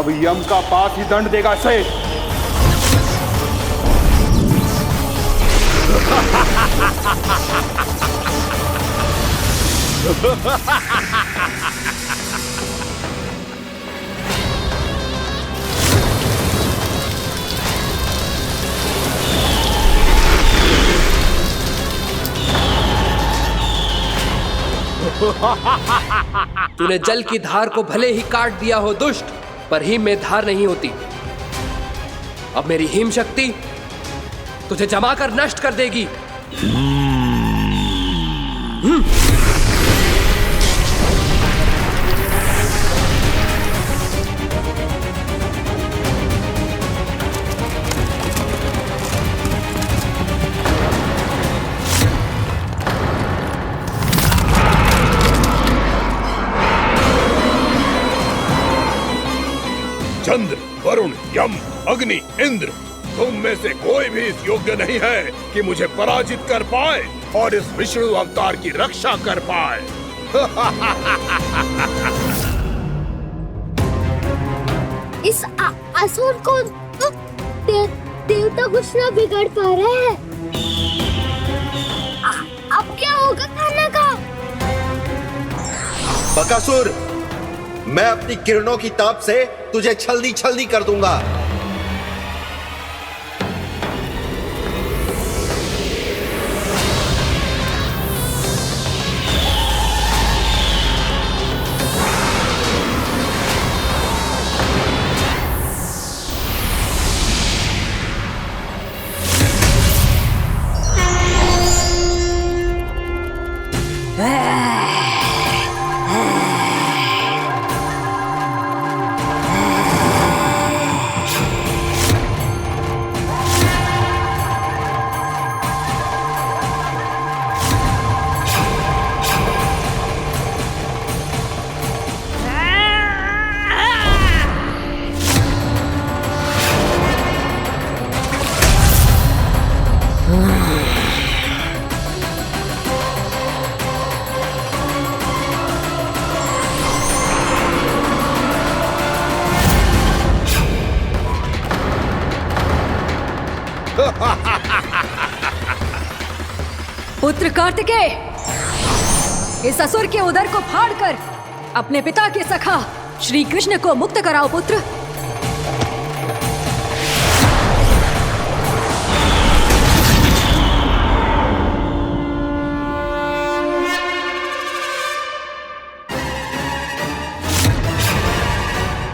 अब यम का पास ही दंड देगा इसे। तूने जल की धार को भले ही काट दिया हो दुष्ट, पर हिम में धार नहीं होती। अब मेरी हिम शक्ति तुझे जमा कर नष्ट कर देगी। चंद्र, वरुण, यम, अग्नि, इंद्र, तुम में से कोई भी इस योग्य नहीं है कि मुझे पराजित कर पाए और इस विष्णु अवतार की रक्षा कर पाए। इस असुर को देवता कुछ ना बिगाड़ पा रहे हैं। अब क्या होगा खाना का? बकासुर, मैं अपनी किरणों की ताप से तुझे छलनी छलनी कर दूंगा। पुत्र कार्तिकेय, इस असुर के उदर को फाड़कर अपने पिता के सखा श्री कृष्ण को मुक्त कराओ पुत्र।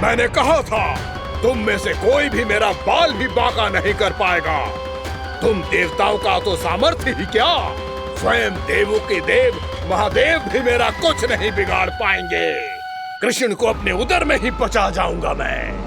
मैंने कहा था, तुम में से कोई भी मेरा बाल भी बांका नहीं कर पाएगा। तुम देवताओं का तो सामर्थ्य ही क्या, स्वयं देवों के देव महादेव भी मेरा कुछ नहीं बिगाड़ पाएंगे। कृष्ण को अपने उदर में ही पचा जाऊंगा मैं।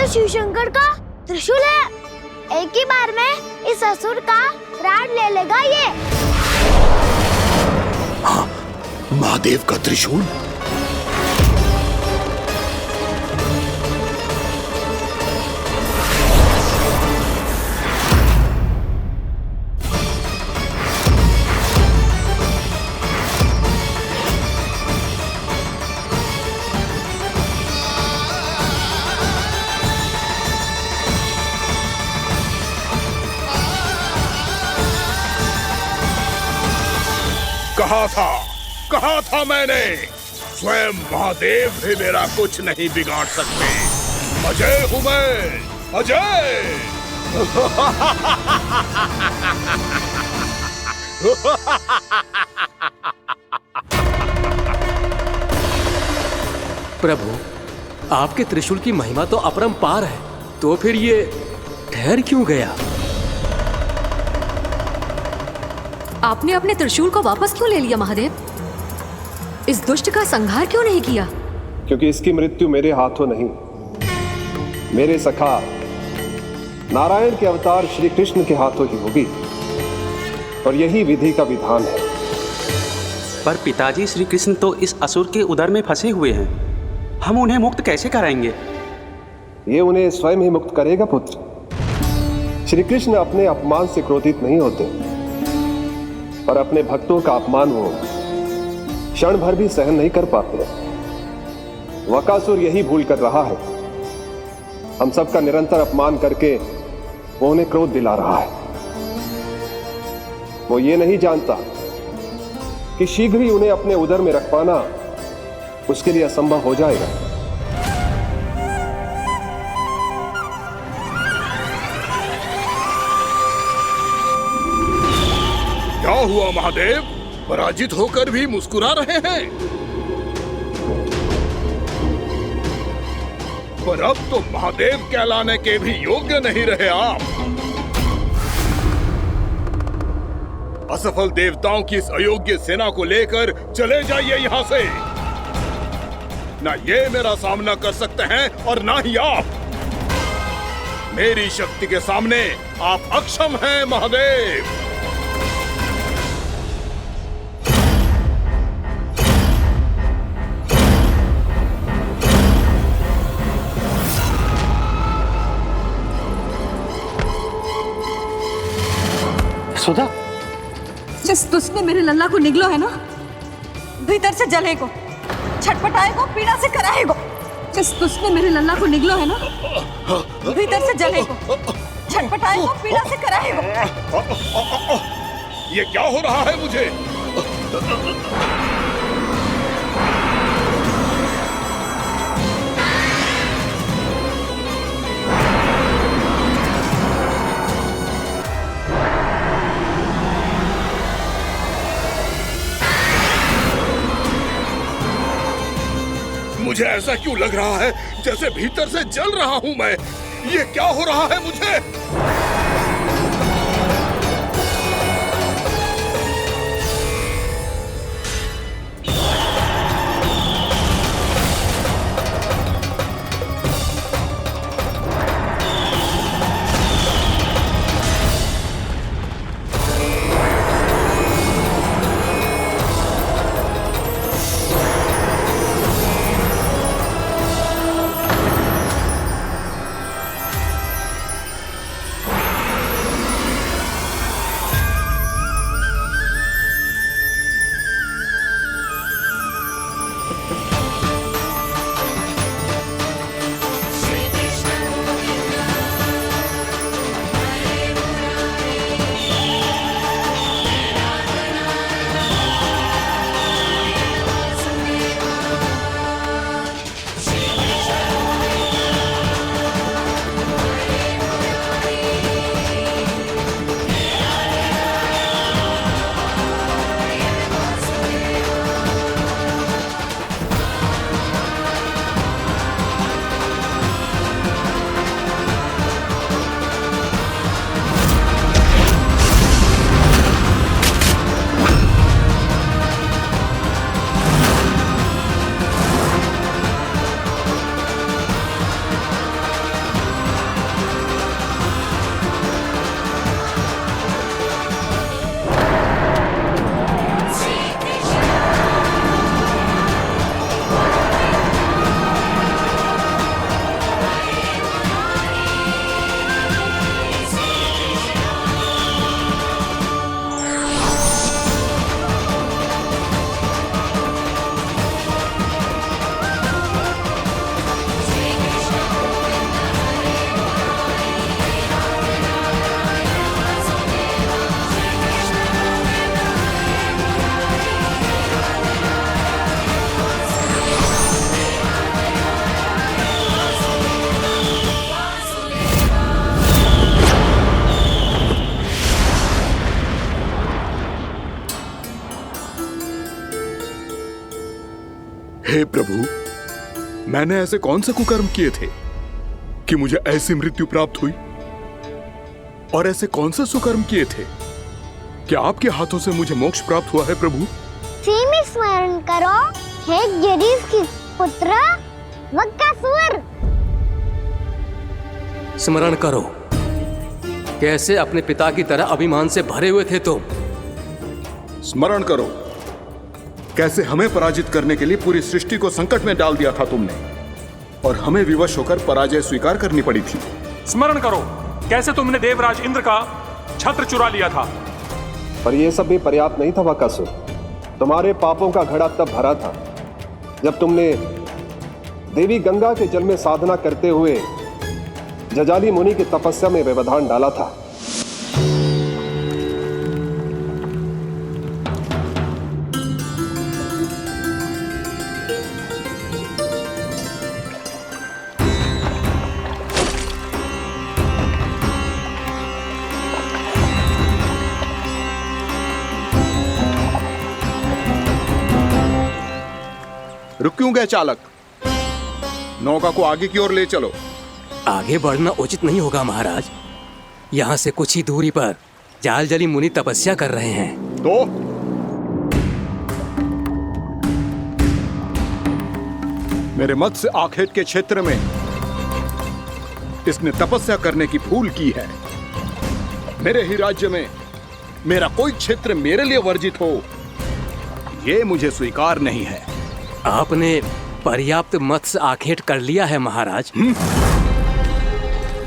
शिव शंकर का त्रिशूल है। एक ही बार में इस असुर का प्राण ले लेगा ये। हाँ, महादेव का त्रिशूल। कहा था मैंने, स्वयं महादेव भी मेरा कुछ नहीं बिगाड़ सकते। अजय हूं मैं, अजय। प्रभु, आपके त्रिशूल की महिमा तो अपरंपार है, तो फिर ये ठहर क्यों गया? आपने अपने त्रिशूल को वापस क्यों ले लिया महादेव? इस दुष्ट का संहार क्यों नहीं किया? क्योंकि इसकी मृत्यु मेरे हाथों नहीं, मेरे सखा नारायण के अवतार श्री कृष्ण के हाथों ही होगी, और यही विधि का विधान है। पर पिताजी, श्री कृष्ण तो इस असुर के उदर में फंसे हुए हैं, हम उन्हें मुक्त कैसे कराएंगे? ये उन्हें स्वयं ही मुक्त करेगा पुत्र। श्री कृष्ण अपने अपमान से क्रोधित नहीं होते, पर अपने भक्तों का अपमान वो क्षण भर भी सहन नहीं कर पाते। वकासुर यही भूल कर रहा है, हम सबका निरंतर अपमान करके वो उन्हें क्रोध दिला रहा है। वो ये नहीं जानता कि शीघ्र ही उन्हें अपने उदर में रख पाना उसके लिए असंभव हो जाएगा। क्या हुआ महादेव? पराजित होकर भी मुस्कुरा रहे हैं। पर अब तो महादेव कहलाने के भी योग्य नहीं रहे आप। असफल देवताओं की इस अयोग्य सेना को लेकर चले जाइए यहाँ से। ना ये मेरा सामना कर सकते हैं और ना ही आप। मेरी शक्ति के सामने आप अक्षम हैं महादेव। सुधा, जिस दुष्ट ने मेरे लल्ला को निगलो है ना, भीतर से जलेगो, छटपटाएगो, पीड़ा से कराएगो। जिस दुष्ट ने मेरे लल्ला को निगलो है ना, भीतर से जलेगो, छटपटाएगो, पीड़ा से कराएगो। ये क्या हो रहा है मुझे? मुझे ऐसा क्यों लग रहा है जैसे भीतर से जल रहा हूं मैं? ये क्या हो रहा है मुझे? हे प्रभु, मैंने ऐसे कौन से कुकर्म किए थे कि मुझे ऐसी मृत्यु प्राप्त हुई? और ऐसे कौन से सुकर्म किए थे? क्या आपके हाथों से मुझे मोक्ष प्राप्त हुआ है प्रभु? में स्मरण करो, हे जरीस की पुत्र वक्कासुर। स्मरण करो, कैसे अपने पिता की तरह अभिमान से भरे हुए थे तुम। स्मरण करो, कैसे हमें पराजित करने के लिए पूरी सृष्टि को संकट में डाल दिया था तुमने, और हमें विवश होकर पराजय स्वीकार करनी पड़ी थी। स्मरण करो, कैसे तुमने देवराज इंद्र का छत्र चुरा लिया था। पर यह सब भी पर्याप्त नहीं था वक्कासुर। तुम्हारे पापों का घड़ा तब भरा था जब तुमने देवी गंगा के जल में साधना करते हुए जजाली मुनि की तपस्या में व्यवधान डाला था। रुक क्यों गए चालक? नौका को आगे की ओर ले चलो। आगे बढ़ना उचित नहीं होगा महाराज। यहाँ से कुछ ही दूरी पर जालजली मुनि तपस्या कर रहे हैं। तो मेरे मत्स्य आखेट के क्षेत्र में इसने तपस्या करने की भूल की है। मेरे ही राज्य में मेरा कोई क्षेत्र मेरे लिए वर्जित हो, यह मुझे स्वीकार नहीं है। आपने पर्याप्त मत्स्य आखेट कर लिया है महाराज।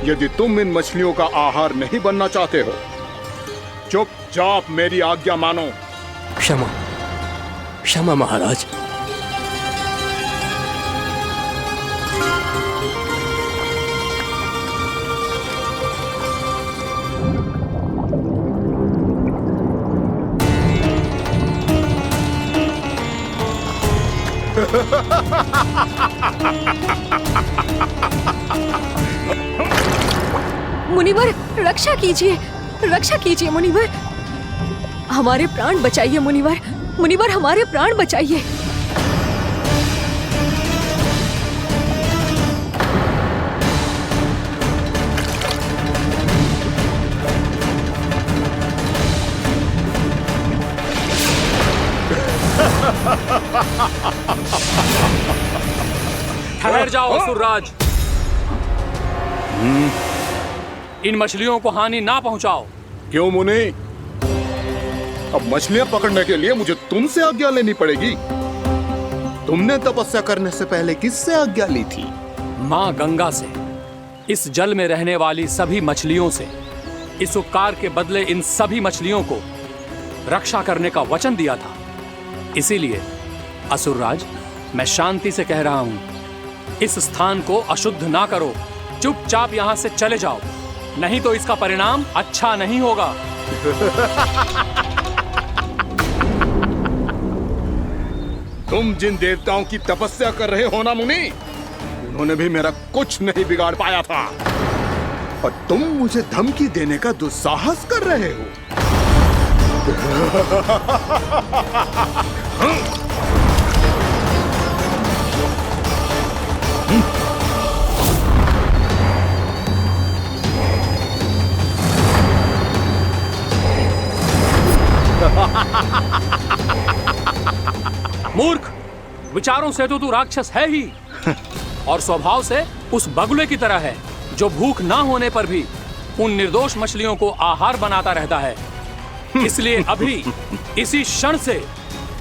यदि तुम इन मछलियों का आहार नहीं बनना चाहते हो, चुपचाप मेरी आज्ञा मानो। क्षमा, क्षमा महाराज। मुनिवर, रक्षा कीजिए, रक्षा कीजिए मुनिवर। हमारे प्राण बचाइए मुनिवर, मुनिवर हमारे प्राण बचाइए। ठहर जाओ असुरराज। इन मछलियों को हानि ना पहुंचाओ। क्यों मुनि? अब मछलियां पकड़ने के लिए मुझे तुमसे आज्ञा लेनी पड़ेगी। तुमने तपस्या करने से पहले किससे आज्ञा ली थी? मां गंगा से, इस जल में रहने वाली सभी मछलियों से। इस उपकार के बदले इन सभी मछलियों को रक्षा करने का वचन दिया था। इसीलिए असुरराज, मैं शांति से कह रहा हूं, इस स्थान को अशुद्ध ना करो। चुपचाप यहां से चले जाओ, नहीं तो इसका परिणाम अच्छा नहीं होगा। तुम जिन देवताओं की तपस्या कर रहे हो ना मुनि, उन्होंने भी मेरा कुछ नहीं बिगाड़ पाया था, और तुम मुझे धमकी देने का दुस्साहस कर रहे हो। मूर्ख, विचारों से तो तू राक्षस है ही, और स्वभाव से उस बगुले की तरह है जो भूख ना होने पर भी उन निर्दोष मछलियों को आहार बनाता रहता है। इसलिए अभी इसी क्षण से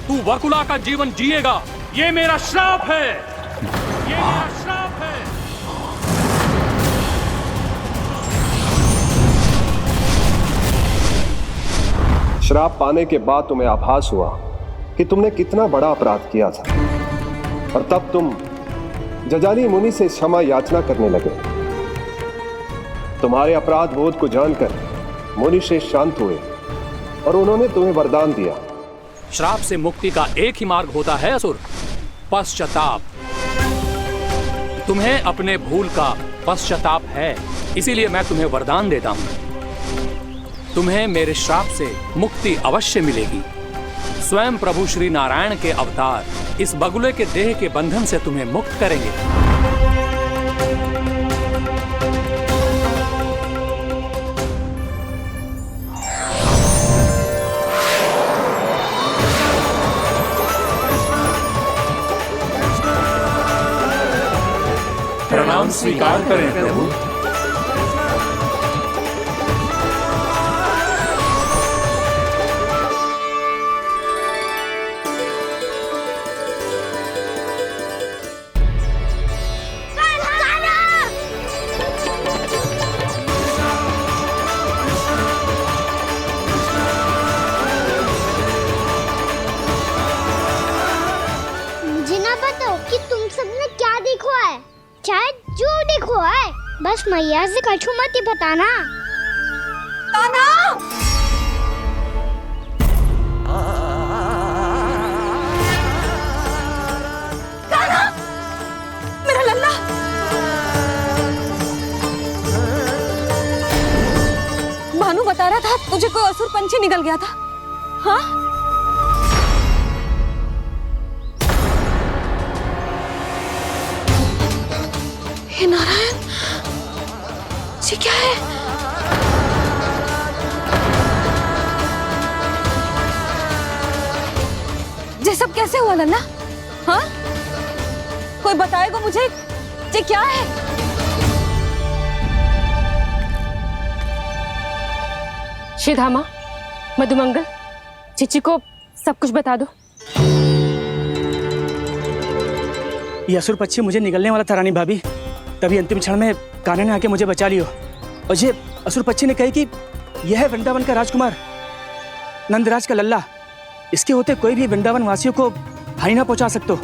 तू वकुला का जीवन जिएगा। ये मेरा श्राप है, ये मेरा श्राप है। श्राप पाने के बाद तुम्हें आभास हुआ कि तुमने कितना बड़ा अपराध किया था, और तब तुम जजाली मुनि से क्षमा याचना करने लगे। तुम्हारे अपराध बोध को जानकर मुनि श्रेष्ठ शांत हुए और उन्होंने तुम्हें वरदान दिया। श्राप से मुक्ति का एक ही मार्ग होता है असुर, पश्चाताप। तुम्हें अपने भूल का पश्चाताप है, इसीलिए मैं तुम्हें वरदान देता हूं। तुम्हें मेरे श्राप से मुक्ति अवश्य मिलेगी। स्वयं प्रभु श्री नारायण के अवतार इस बगुले के देह के बंधन से तुम्हें मुक्त करेंगे। हम स्वीकार करें प्रभु। मुझे ना बताओ कि तुम सबने क्या देखो है, चाहे जो देखो है, बस मैया से कछु मत ही बताना। कान्हा! कान्हा! मेरा लल्ला! भानु बता रहा था तुझे कोई असुर पंछी निकल गया था। हाँ? हे नारायण, ये क्या है? ये सब कैसे हुआ लल्ला? हाँ? कोई बताएगा मुझे ये क्या है? श्रीधामा, मधुमंगल, चिची को सब कुछ बता दो। ये असुर पक्षी मुझे निगलने वाला था रानी भाभी, तभी अंतिम क्षण में कान्हा ने आके मुझे बचा लियो। और ये असुर पक्षी ने कही कि यह है वृंदावन का राजकुमार, नंदराज का लल्ला। इसके होते कोई भी वृंदावन वासियों को हानि ना पहुंचा सकते।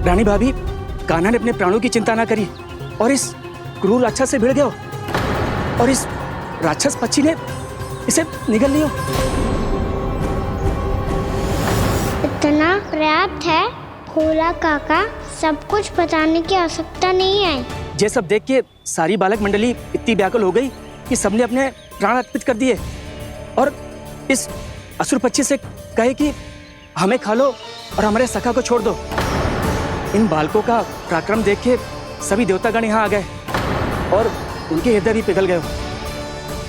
रानी भाभी, कान्हा ने अपने प्राणों की चिंता ना करी और इस क्रूर राक्षस से भिड़ गयो और इस राक्षस पक्षी ने इसे निगल लियो। इतना पर्याप्त है भोला काका, सब कुछ बताने की आवश्यकता नहीं है। ये सब देख के सारी बालक मंडली इतनी व्याकुल हो गई कि सबने अपने प्राण अर्पित कर दिए और इस असुर पक्षी से कहे कि हमें खा लो और हमारे सखा को छोड़ दो। इन बालकों का पराक्रम देख के सभी देवतागण यहाँ आ गए और उनके हृदय भी पिघल गए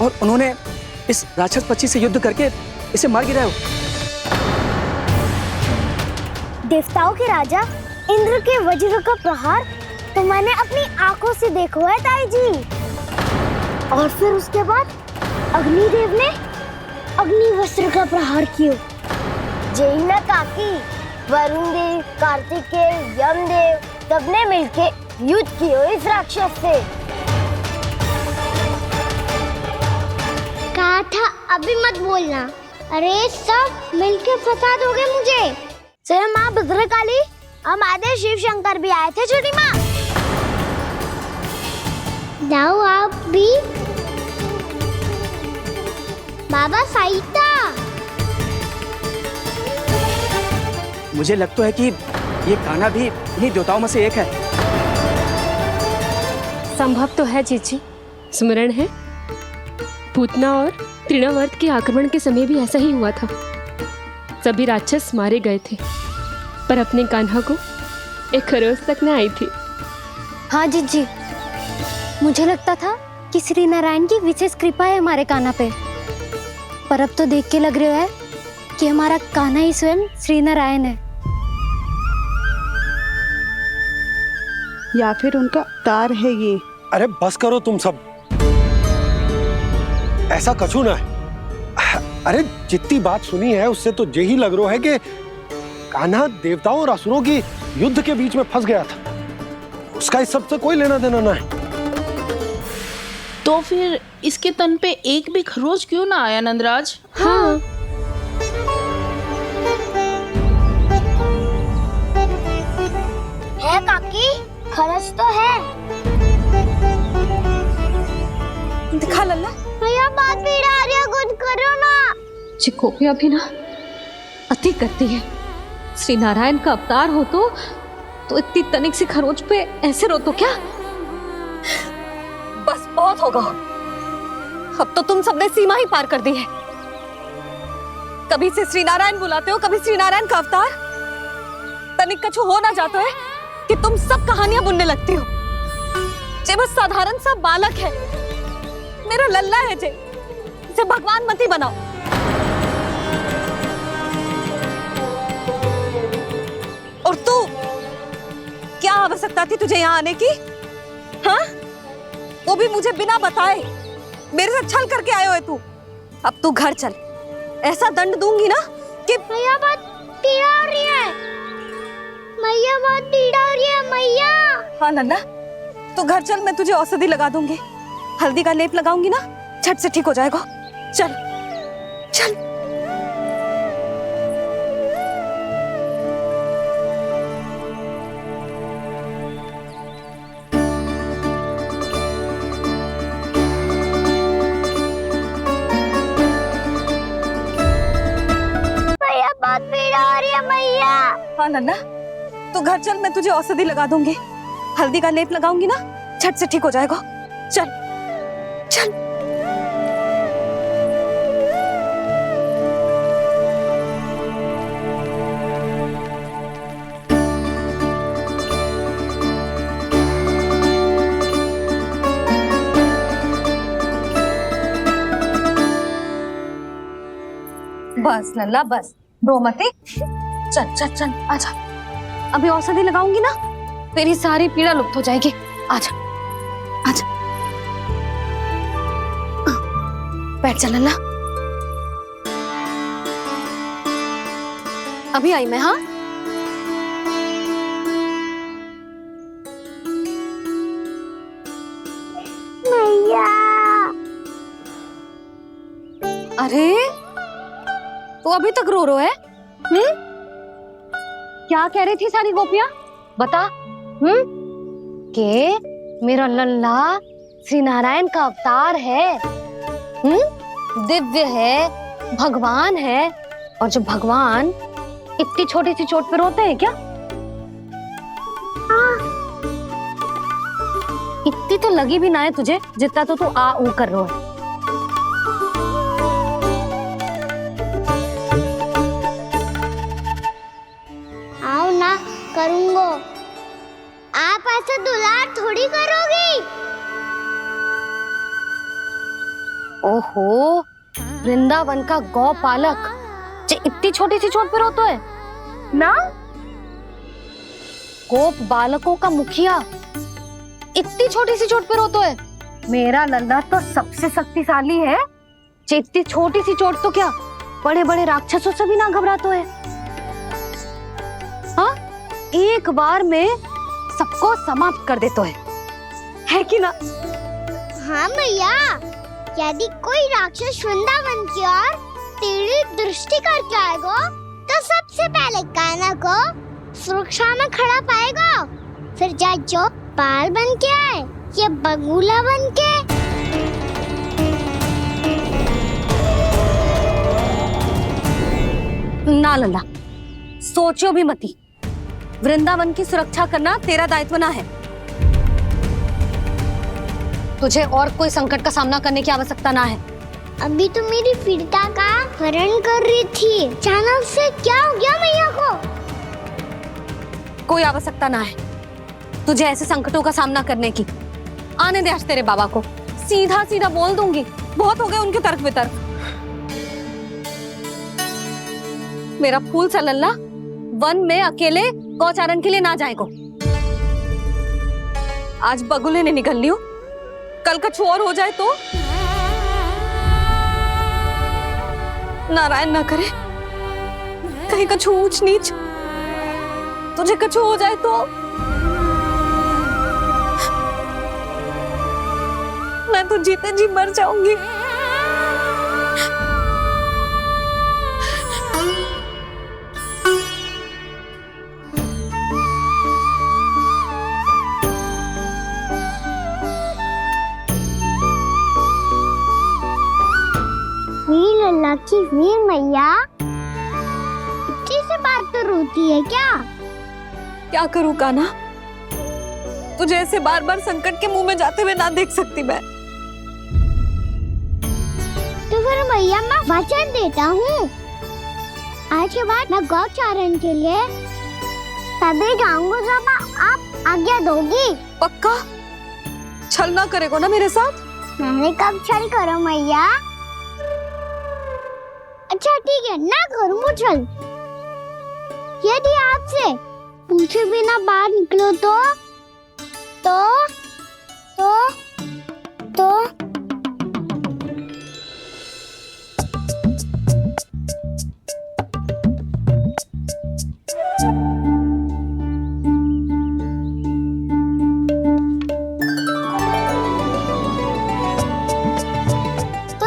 और उन्होंने इस राक्षस पक्षी से युद्ध करके इसे मार गिराया। देवताओं के राजा इंद्र के वज्र का प्रहार तो मैंने अपनी आंखों से देखा है ताई जी। और फिर उसके बाद अग्निदेव ने अग्निवस्त्र का प्रहार किया। जय ना काकी, वरुण देव, कार्तिकेय, यमदेव सबने मिलके युद्ध किया इस राक्षस से। कहा था अभी मत बोलना, अरे सब मिलके फंसा दोगे मुझे। जय माँ भद्रकाली, हमारे शिव शंकर भी आए थे छोटी माँ। जाओ आप भी। बाबा साईता, मुझे लगता है कि ये कान्हा भी इन्हीं देवताओं में से एक है। संभव तो है चीची। स्मरण है, पूतना और तृणावर्त के आक्रमण के समय भी ऐसा ही हुआ था। सभी राक्षस मारे गए थे, पर अपने कान्हा को एक खरोच तक न आई थी। हाँ जीजी, मुझे लगता था कि श्री नारायण की विशेष कृपा है हमारे कान्हा पे, पर अब तो देख के लग रहा है कि हमारा कान्हा ही स्वयं श्री नारायण है। या फिर उनका अवतार है ये। अरे बस करो तुम सब, ऐसा कछु ना है। अरे जितनी बात सुनी है उससे तो यही लग रहा है कि कान्हा देवताओं और असुरों की युद्ध के बीच में फंस गया था। उसका इस सब से कोई लेना देना ना है। तो फिर इसके तन पे एक भी खरोच क्यों ना आया नंदराज? हाँ, है काकी, खरच तो है। दिखा लल्ला। भैया बात पीड़ा आ रही है, कुछ करो ना। चिकोपिया भी ना अति करती है। श्री नारायण का अवतार हो तो इतनी तनिक सी खरोच पे ऐसे रो तो क्या? बस बहुत होगा। अब तो तुम सबने सीमा ही पार कर दी है। कभी से श्री नारायण बुलाते हो, कभी श्री नारायण का अवतार। तनिक कछु हो ना जाता है कि तुम सब कहानियां बुनने लगती हो। जे बस साधारण सा बालक है, मेरा लल्ला है जे, इसे भगवान मत ही बनाओ। और तू क्या आवश्यकता थी तुझे यहाँ आने की? हाँ, वो भी मुझे बिना बताए। मेरे साथ छल करके आए हो तू। अब तू घर चल, ऐसा दंड दूंगी ना कि मैया बहुत पीड़ा हो रही है। मैया बहुत पीड़ा हो रही है मैया। हाँ नन्ना, तू घर चल, मैं तुझे औषधि लगा दूंगी। हल्दी का लेप लगाऊंगी ना, झट से ठीक हो जाएगा। चल चल। मैया बहुत पीड़ा हो रही है मैया। हाँ नन्ना, तू घर चल, मैं तुझे औषधि लगा दूंगी। हल्दी का लेप लगाऊंगी ना, झट से ठीक हो जाएगा। चल चल। बस लल्ला बस, रो मत। चल चल चल, आजा। अभी औषधि लगाऊंगी ना, तेरी सारी पीड़ा लुप्त हो जाएगी। आजा आजा, बैठ जा लल्ला। अभी आई मैं। हाँ, मैया। अरे तो अभी तक रो है? क्या कह रही थी सारी गोपियां? बता। के मेरा लल्ला श्री नारायण का अवतार है, दिव्य है, भगवान है। और जो भगवान इतनी छोटी सी चोट पे रोते हैं क्या? इतनी तो लगी भी ना है तुझे, जितना तो तू आ ऊ कर रो है। आओ ना, करूंगो। आप ऐसे दुलार थोड़ी करोगी। ओहो, वृंदावन का गौपालक जो इतनी छोटी सी चोट पे रोता है ना, गोप बालकों का मुखिया इतनी छोटी सी चोट पे रोता है। मेरा लल्ला तो सबसे शक्तिशाली है, जो इतनी छोटी सी चोट तो क्या बड़े बड़े राक्षसों से भी ना घबराता है। हाँ, एक बार में सबको समाप्त कर देता है कि ना? हाँ मैया, यदि कोई राक्षस वृंदावन की ओर टेढ़ी दृष्टि करके आएगा तो सबसे पहले कान्हा को सुरक्षा में खड़ा पाएगा, फिर चाहे जो बाल बन के आए या बगुला बन के। ना लल्ला, सोचो भी मती। वृंदावन की सुरक्षा करना तेरा दायित्व ना है। तुझे और कोई संकट का सामना करने की आवश्यकता ना है। अभी तो मेरी पीड़िता का हरण कर रही थी, अचानक से क्या हो गया मैया को? कोई आवश्यकता ना है तुझे ऐसे संकटों का सामना करने की। आने दे आज तेरे बाबा को, सीधा सीधा बोल दूंगी। बहुत हो गए उनके तर्क वितर्क। मेरा फूल सा लल्ला वन में अकेले गौचारण के लिए ना जाए को। आज बगुले ने निकल लियो, कल कछु और हो जाए तो? नारायण ना करे, कहीं कछु ऊंच नीच तुझे कछु हो जाए तो? मैं तो जीते जी मर जाऊंगी। लल्ला की वीर मैया इतनी से बात तो रोती है क्या? क्या करूं कान्हा, तुझे ऐसे बार बार संकट के मुंह में जाते हुए ना देख सकती मैं। तो फिर मैया मैं वचन देता हूँ, आज के बाद मैं गौचारण के लिए तभी जाऊंगा जब आप आज्ञा दोगी। पक्का? छल ना करेगा ना मेरे साथ? मैंने कब छल करो मैया? अच्छा ठीक है, ना करूँ छल। यदि आपसे पूछे बिना बाहर निकलो तो तो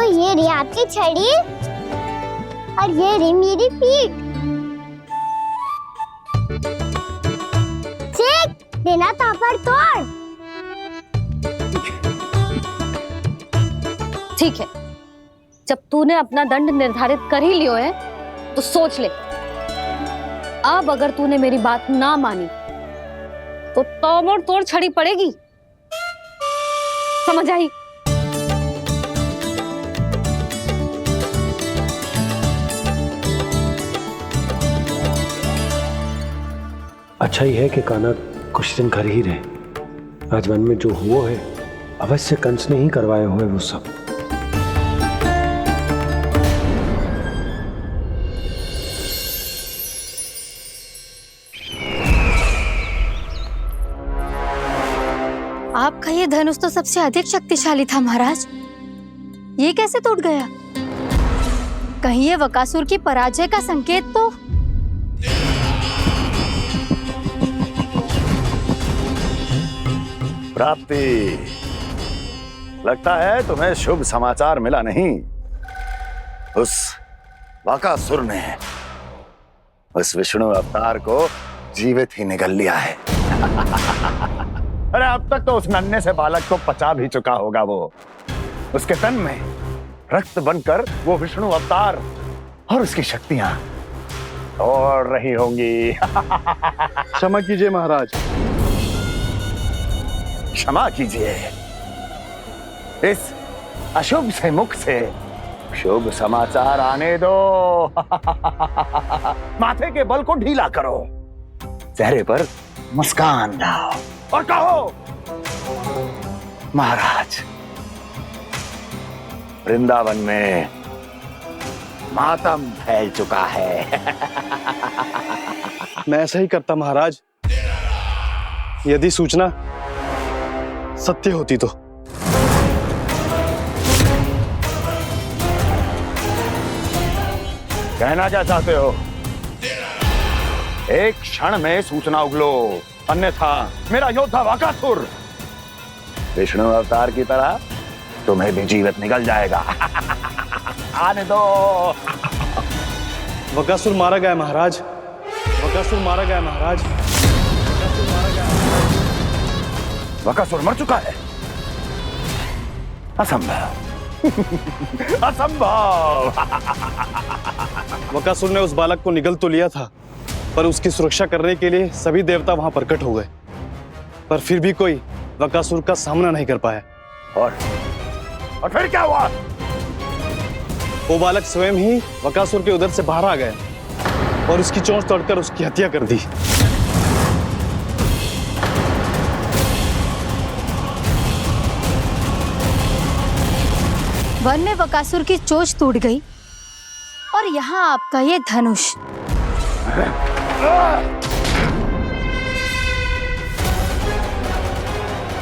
ये रही आपकी छड़ी और ये रही मेरी पीठ। ठीक, बिना तापर तोड़। ठीक है, जब तूने अपना दंड निर्धारित कर ही लियो है तो सोच ले, अब अगर तूने मेरी बात ना मानी तो तोड़ तोड़ छड़ी पड़ेगी, समझ आई? अच्छा ही है कि कान्हा कुछ दिन घर ही रहे। आज वन में जो हुआ है अवश्य कंस ने ही करवाए हुए वो सब। आपका ये धनुष तो सबसे अधिक शक्तिशाली था महाराज, ये कैसे टूट गया? कहीं ये बकासुर की पराजय का संकेत तो? प्राप्ति, लगता है तुम्हें शुभ समाचार मिला नहीं। उस बकासुर ने उस विष्णु अवतार को जीवित ही निगल लिया है। अरे अब तक तो उस नन्हे से बालक को पचा भी चुका होगा वो। उसके तन में रक्त बनकर वो विष्णु अवतार और उसकी शक्तियां दौड़ रही होंगी। क्षमा कीजिए महाराज। क्षमा कीजिए, इस अशुभ से मुख से शुभ समाचार आने दो। माथे के बल को ढीला करो, चेहरे पर मुस्कान लाओ और कहो, महाराज, वृंदावन में मातम फैल चुका है। मैं ऐसा ही करता महाराज, यदि सूचना सत्य होती तो। कहना क्या चाहते हो? एक क्षण में सूचना उगलो, अन्यथा मेरा योद्धा बकासुर विष्णु अवतार की तरह तुम्हें भी जीवित निकल जाएगा। आने दो। बकासुर मारा गया महाराज, बकासुर मारा गया महाराज, बकासुर मारा गया। बकासुर मर चुका है? असंभव। असंभव। बकासुर ने उस बालक को निगल तो लिया था, पर उसकी सुरक्षा करने के लिए सभी देवता वहां प्रकट हो गए, पर फिर भी कोई बकासुर का सामना नहीं कर पाया। और फिर क्या हुआ? वो बालक स्वयं ही बकासुर के उदर से बाहर आ गया और उसकी चोंच तोड़कर उसकी हत्या कर दी। वन में बकासुर की चोंच टूट गई और यहाँ आपका ये धनुष।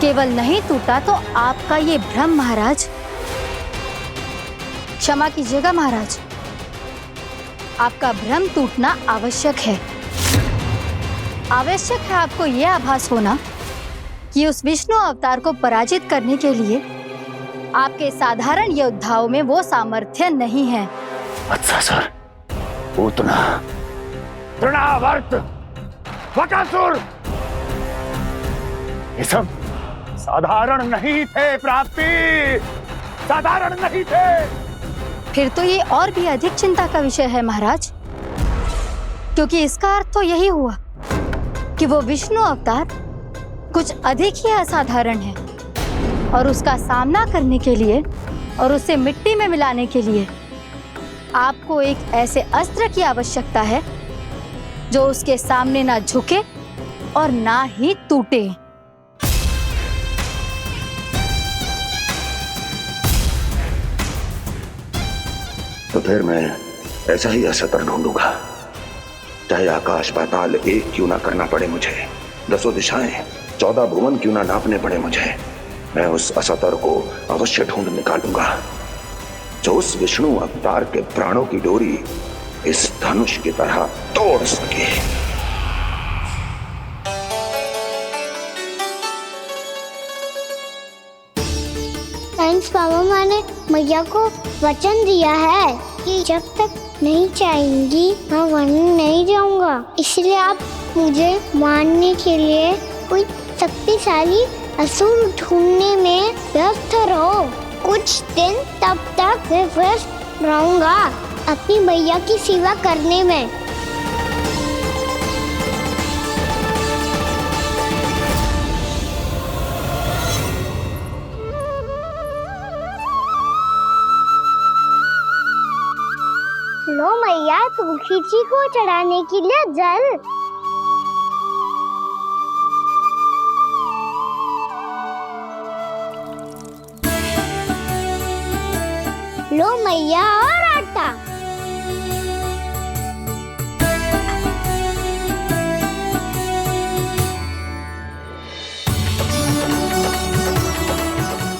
केवल नहीं टूटा तो आपका ये भ्रम महाराज। क्षमा कीजिएगा महाराज, आपका भ्रम टूटना आवश्यक है। आवश्यक है आपको यह आभास होना कि उस विष्णु अवतार को पराजित करने के लिए आपके साधारण योद्धाओं में वो सामर्थ्य नहीं है। वत्सासुर, पूतना, तृणावर्त, बकासुर, ये सब साधारण नहीं थे प्राप्ति, साधारण नहीं थे। फिर तो ये और भी अधिक चिंता का विषय है महाराज, क्योंकि इसका अर्थ तो यही हुआ कि वो विष्णु अवतार कुछ अधिक ही असाधारण है और उसका सामना करने के लिए और उसे मिट्टी में मिलाने के लिए आपको एक ऐसे अस्त्र की आवश्यकता है जो उसके सामने ना झुके और ना ही टूटे। तो फिर मैं ऐसा ही अस्त्र ढूंढूंगा, चाहे आकाश पाताल एक क्यों ना करना पड़े मुझे। 10 दिशाएं 14 भुवन क्यों ना नापने पड़े मुझे, मैं उस असतर को अवश्य ढूंढ निकालूंगा जो उस विष्णु अवतार के प्राणों की डोरी इस धनुष की तरह तोड़ सके। थैंक्स पापा, मैंने मैया को वचन दिया है कि जब तक नहीं चाहेंगी मैं वन नहीं जाऊंगा। इसलिए आप मुझे मारने के लिए कोई शक्तिशाली असुर ढूंढने में व्यस्त रहो। कुछ दिन तब तक मैं व्यस्त रहूंगा अपनी मैया की सेवा करने में। लो मैया, तुलसी जी को चढ़ाने के लिए जल। लो मैया, और आटा।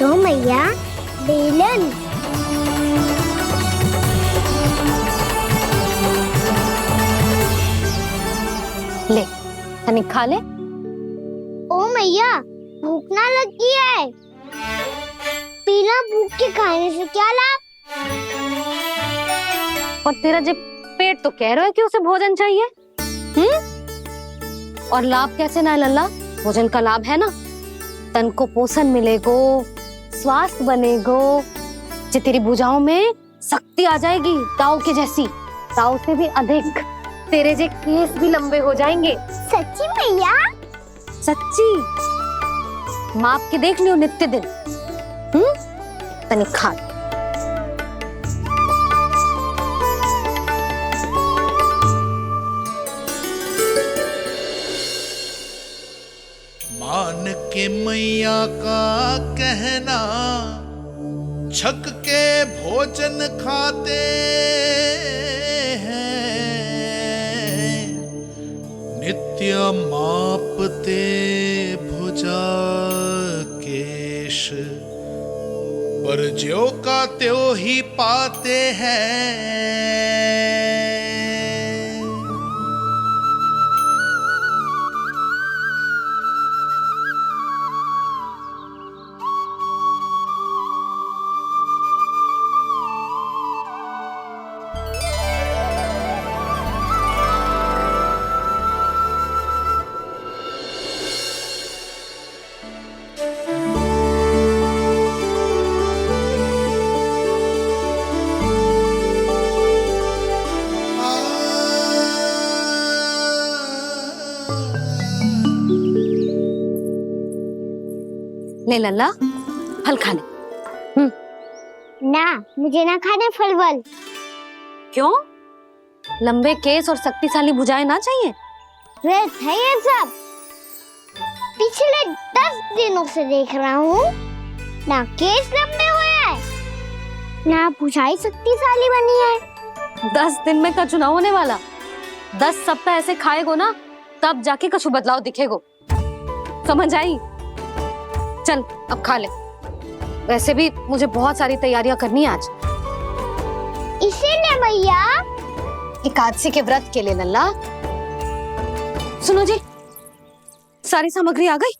लो मैया, बेलन। ले, तनिक खा ले। ओ मैया, भूख ना लगी है। बिना भूख के खाने से क्या लाभ? और तेरा जब पेट तो कह रहा है कि उसे भोजन चाहिए, और लाभ कैसे ना लल्ला? भोजन का लाभ है ना, तन को पोषण मिलेगो, स्वास्थ्य बनेगो, जे तेरी भुजाओं में शक्ति आ जाएगी ताऊ के जैसी, ताऊ से भी अधिक। तेरे जे केस भी लंबे हो जाएंगे। सच्ची मैया? सच्ची। माप के देख लियो नित्य दिन। तनिक खा। मान के मैया का कहना, छक के भोजन खाते हैं, नित्य मापते भुजा केश, पर ज्यों का त्यों ही पाते हैं। ले लल्ला, फल खा ले। ना, मुझे ना खाने फल वल। क्यों? लंबे केस और शक्तिशाली भुजाएं ना चाहिए? व्यर्थ है ये सब। पिछले 10 दिनों से देख रहा हूँ, ना केस लंबे हुए हैं, ना भुजाएं शक्तिशाली बनी है। 10 दिन में का चुनाव होने वाला। 10 सप्ताह ऐसे खाएगो ना, तब जाके कछु बदलाव दिखेगो। समझ आई? चल अब खा ले। वैसे भी मुझे बहुत सारी तैयारियां करनी है आज। इसीलिए मैया, एकादशी के व्रत के लिए लल्ला। सुनो जी, सारी सामग्री आ गई?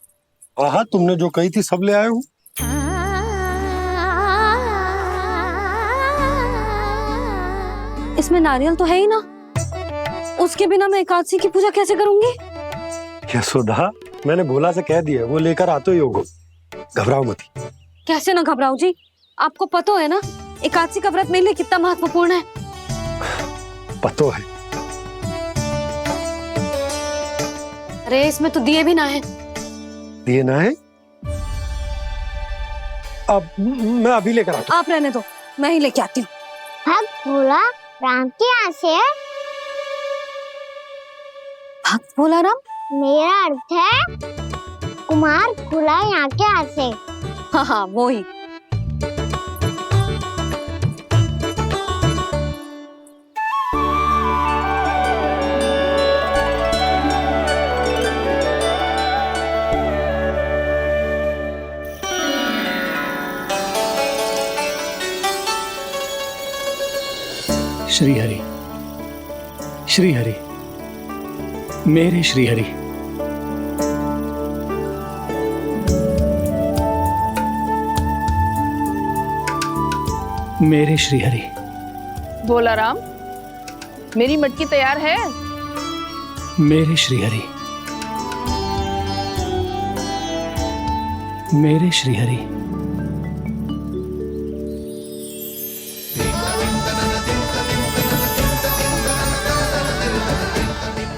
हाँ, तुमने जो कही थी सब ले आए हूँ। इसमें नारियल तो है ही ना, उसके बिना मैं एकादशी की पूजा कैसे करूंगी? यशोदा, मैंने भोला से कह दिया, वो लेकर आते ही होगा। घबराओ मत। कैसे ना घबराओ जी, आपको पता है ना एकादशी का व्रत मेरे लिए कितना महत्वपूर्ण है। पता है। अरे इसमें तो दिए भी ना है। दिए ना है? अब मैं अभी लेकर आता हूँ। आप रहने दो, मैं ही लेके आती हूँ। भक्त भोला राम के यहाँ से है। भक्त भोला राम? मेरा अर्थ है कुमार भोला यहाँ के यहाँ से। हाँ हाँ, वो ही। श्री हरि, श्री हरि, मेरे श्री हरि। मेरे श्री हरि। भोला राम, मेरी मटकी तैयार है? मेरे श्री हरि, मेरे श्री हरि।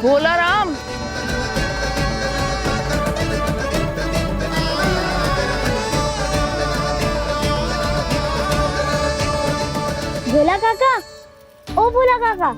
भोला राम, भोला काका, ओ भोला काका।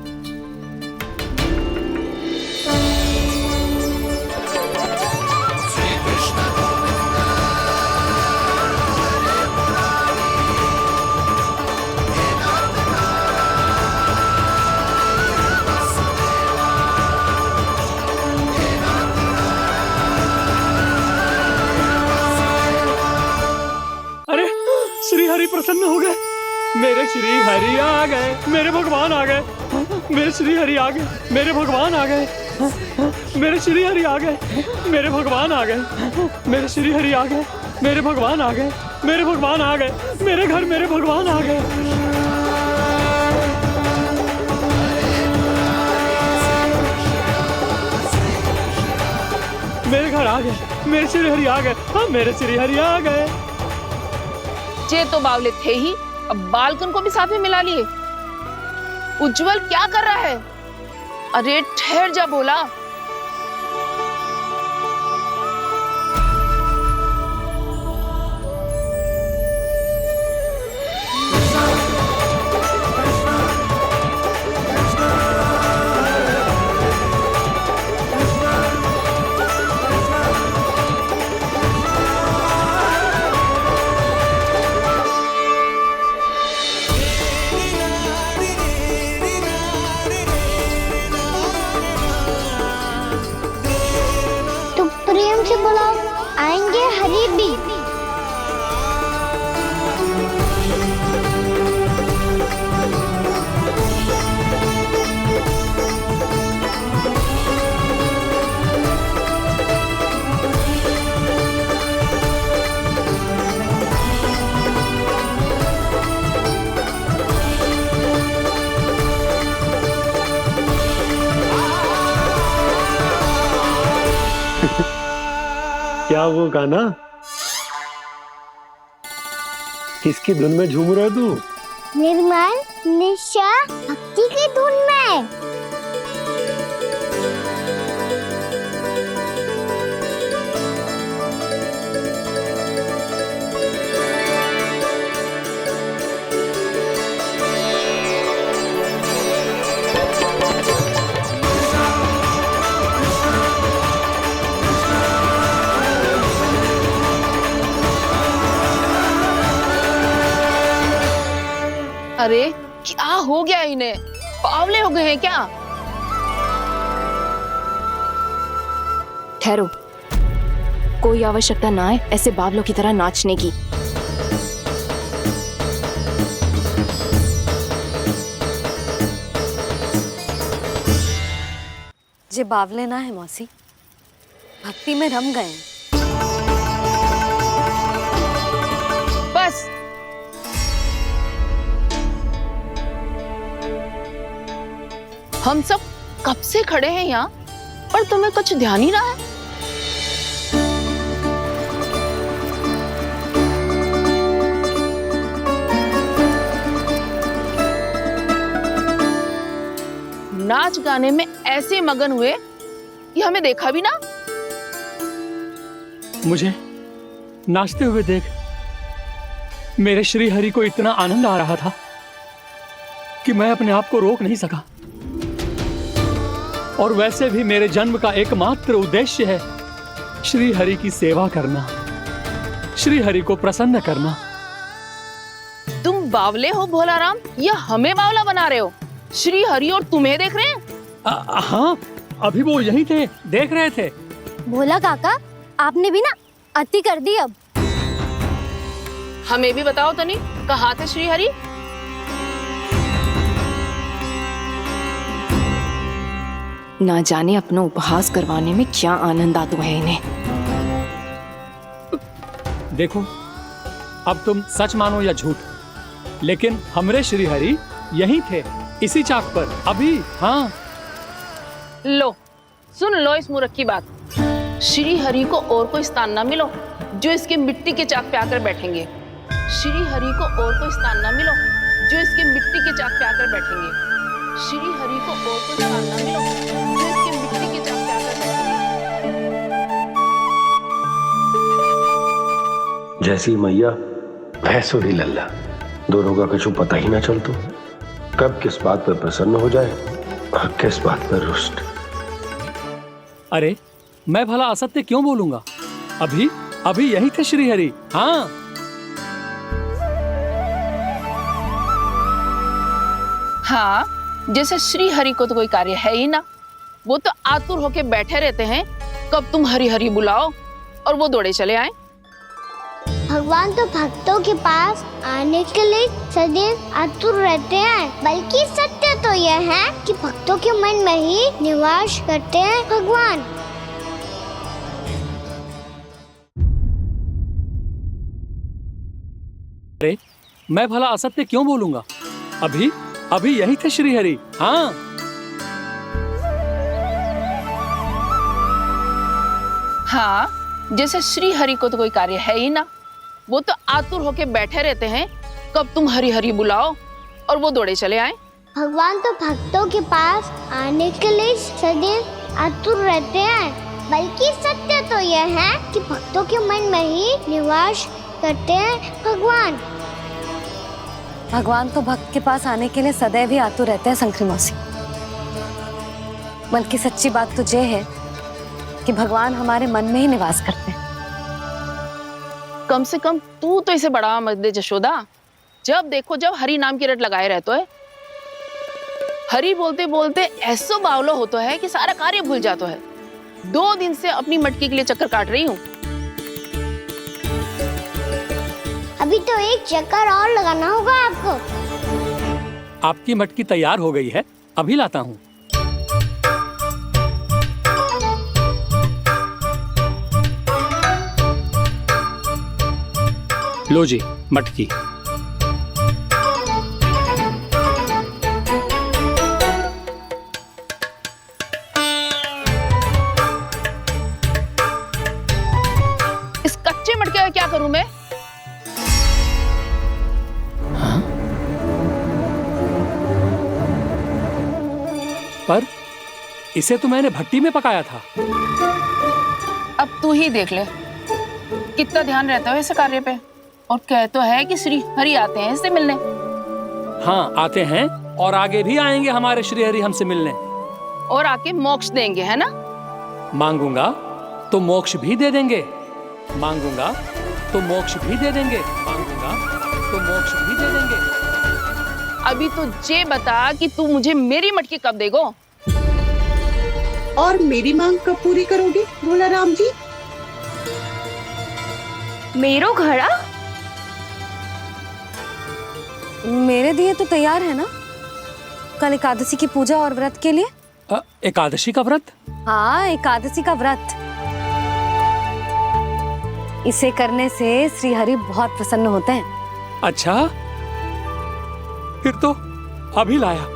अरे श्री हरि प्रसन्न हो गए। मेरे श्री हरि आ गए, मेरे भगवान आ गए। मेरे श्री हरि आ गए, मेरे भगवान आ गए। मेरे श्री हरि आ गए, मेरे भगवान आ गए। मेरे श्री हरि आ गए, मेरे भगवान आ गए। मेरे भगवान आ गए, मेरे घर मेरे भगवान आ गए। मेरे घर आ गए, मेरे श्री हरि आ गए। हाँ, मेरे श्री हरि आ गए। जे तो बावले थे ही, अब बालकन को भी साथ में मिला लिए। उज्जवल क्या कर रहा है? अरे ठहर जा भोला। प्रेम से बुलाओ, आएंगे हरि भी। क्या वो गाना? किसकी धुन में झूम रहा तू? निर्मल निशा भक्ति की धुन में। अरे क्या हो गया इन्हें? बावले हो गए हैं क्या? ठहरो, कोई आवश्यकता ना है ऐसे बावलों की तरह नाचने की। जे बावले ना है मौसी, भक्ति में रम गए। बस हम सब कब से खड़े हैं यहाँ, पर तुम्हें कुछ ध्यान ही रहा है। नाच गाने में ऐसे मगन हुए कि हमें देखा भी ना। मुझे नाचते हुए देख मेरे श्री हरि को इतना आनंद आ रहा था कि मैं अपने आप को रोक नहीं सका। और वैसे भी मेरे जन्म का एकमात्र उद्देश्य है श्री हरि की सेवा करना, श्री हरि को प्रसन्न करना। तुम बावले हो भोला राम, या हमें बावला बना रहे हो? श्री हरि और तुम्हें देख रहे हैं? हाँ, अभी वो यहीं थे, देख रहे थे। भोला काका, आपने भी ना अति कर दी। अब हमें भी बताओ तनी, कहाँ थे श्री हरि? ना जाने अपना उपहास करवाने में क्या आनंद आता है इन्हें। देखो, अब तुम सच मानो या झूठ, लेकिन हमरे श्रीहरि यहीं थे, इसी चाक पर अभी। हाँ, लो सुन लो इस मूर्ख की बात। श्री हरि को और कोई स्थान ना मिलो जो इसके मिट्टी के चाक पे आकर बैठेंगे। श्री हरि को और कोई स्थान ना मिलो जो इसके मिट्टी के चाक पे आकर बैठेंगे। श्री हरि को और कोई स्थान ना मिलो जो इसके मिट्टी के चाक पे आकर बैठेंगे। जैसी मैया भैंसुरी लल्ला, दोनों का कुछ पता ही ना चलतो, कब किस बात पर प्रसन्न हो जाए और किस बात पर रुष्ट। अरे मैं भला असत्य क्यों बोलूंगा? अभी अभी यही थे श्रीहरि। हाँ, हाँ, जैसे श्री हरि को तो कोई कार्य है ही ना, वो तो आतुर होके बैठे रहते हैं कब तुम हरि हरि बुलाओ और वो दौड़े चले आए। भगवान तो भक्तों के पास आने के लिए सदैव आतुर रहते हैं, बल्कि सत्य तो यह है कि भक्तों के मन में ही निवास करते हैं भगवान। अरे मैं भला असत्य क्यों बोलूंगा? अभी अभी यही थे श्रीहरि। हाँ, हाँ, जैसे श्री हरि को तो कोई कार्य है ही ना, वो तो आतुर होके बैठे रहते हैं कब तुम हरि हरि बुलाओ और वो दौड़े चले आए। भगवान तो भक्तों के पास आने के लिए सदैव आतुर रहते हैं, बल्कि सत्य तो यह है कि भक्तों के मन में ही निवास करते हैं भगवान। भगवान तो भक्त के पास आने के लिए सदैव ही आतुर रहते हैं शंकरी मौसी। बल्कि सच्ची बात तो ये है कि भगवान हमारे मन में ही निवास करते हैं। कम से कम तू तो इसे बढ़ावा मत दे जशोदा। जब देखो जब हरि नाम की रट लगाए रहते है। हरि बोलते बोलते ऐसो बावलो होता है कि सारा कार्य भूल जाता है। 2 दिन से अपनी मटकी के लिए चक्कर काट रही हूँ। अभी तो एक चक्कर और लगाना होगा आपको। आपकी मटकी तैयार हो गई है, अभी लाता हूँ। लो जी मटकी। इस कच्चे मटके का क्या करूं मैं? हाँ? पर इसे तो मैंने भट्टी में पकाया था। अब तू ही देख ले कितना ध्यान रहता है इस कार्य पे। और कह तो है कि श्री हरि आते हैं इससे मिलने। हाँ, आते हैं और आगे भी आएंगे हमारे श्रीहरि हमसे मिलने। और आके मोक्ष देंगे, है ना? मांगूंगा तो मोक्ष भी दे देंगे, मांगूंगा तो मोक्ष भी दे देंगे, मांगूंगा तो मोक्ष भी दे देंगे। अभी तो ये बता कि तू मुझे मेरी मटकी कब देगो? और मेरी मांग कब पूरी करोगे भोला राम जी? मेरो घड़ा मेरे दिए तो तैयार है ना? कल एकादशी की पूजा और व्रत के लिए। एकादशी का व्रत? हाँ, एकादशी का व्रत। इसे करने से श्री हरि बहुत प्रसन्न होते हैं। अच्छा, फिर तो अभी लाया।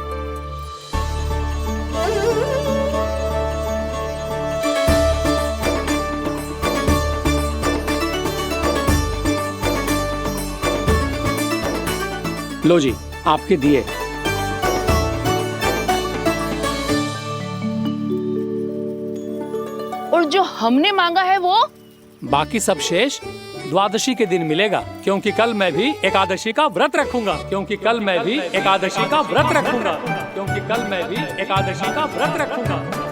लो जी आपके दिए। और जो हमने मांगा है वो? बाकी सब शेष द्वादशी के दिन मिलेगा, क्योंकि कल मैं भी एकादशी का व्रत रखूंगा, क्योंकि कल मैं भी एकादशी का व्रत रखूंगा, क्योंकि कल मैं भी एकादशी का व्रत रखूंगा।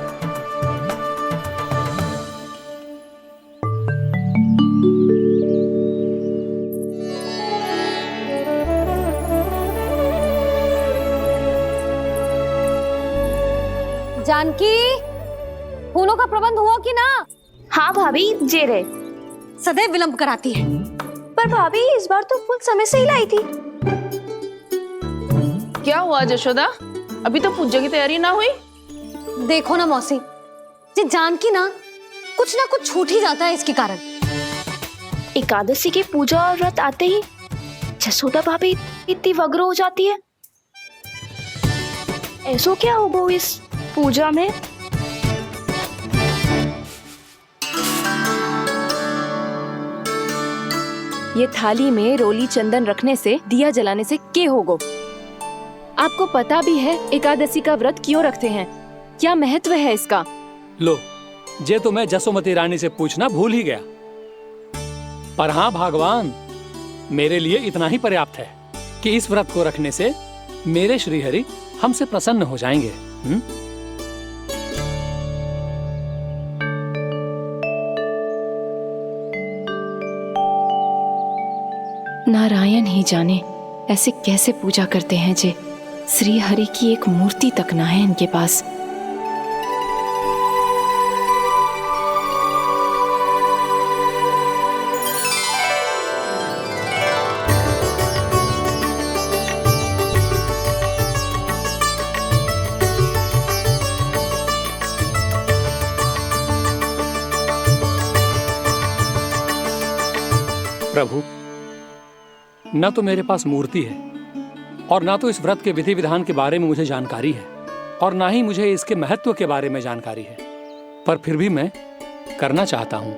जानकी, फूलों का प्रबंध हुआ कि ना? हाँ भाभी, जे रहे। सदैव विलंब कराती है। पर भाभी इस बार तो फूल समय से ही लाई थी। क्या हुआ जशोदा? अभी तो पूजा की तैयारी ना हुई? देखो ना मौसी, ये जानकी ना कुछ छूट ही जाता है इसके कारण। एकादशी की पूजा और व्रत आते ही जसोदा भाभी इतनी वग्र हो जाती है। ऐसो क्या होगा इस पूजा में? ये थाली में रोली चंदन रखने से, दिया जलाने से के होगो? आपको पता भी है एकादशी का व्रत क्यों रखते हैं? क्या महत्व है इसका? लो, जे तो मैं जसोमती रानी से पूछना भूल ही गया। पर हाँ भगवान, मेरे लिए इतना ही पर्याप्त है कि इस व्रत को रखने से मेरे श्रीहरि हमसे प्रसन्न हो जाएंगे। नारायण ही जाने ऐसे कैसे पूजा करते हैं जे श्री हरि की एक मूर्ति तक ना है इनके पास। प्रभु, न तो मेरे पास मूर्ति है और ना तो इस व्रत के विधि विधान के बारे में मुझे जानकारी है और ना ही मुझे इसके महत्व के बारे में जानकारी है, पर फिर भी मैं करना चाहता हूं।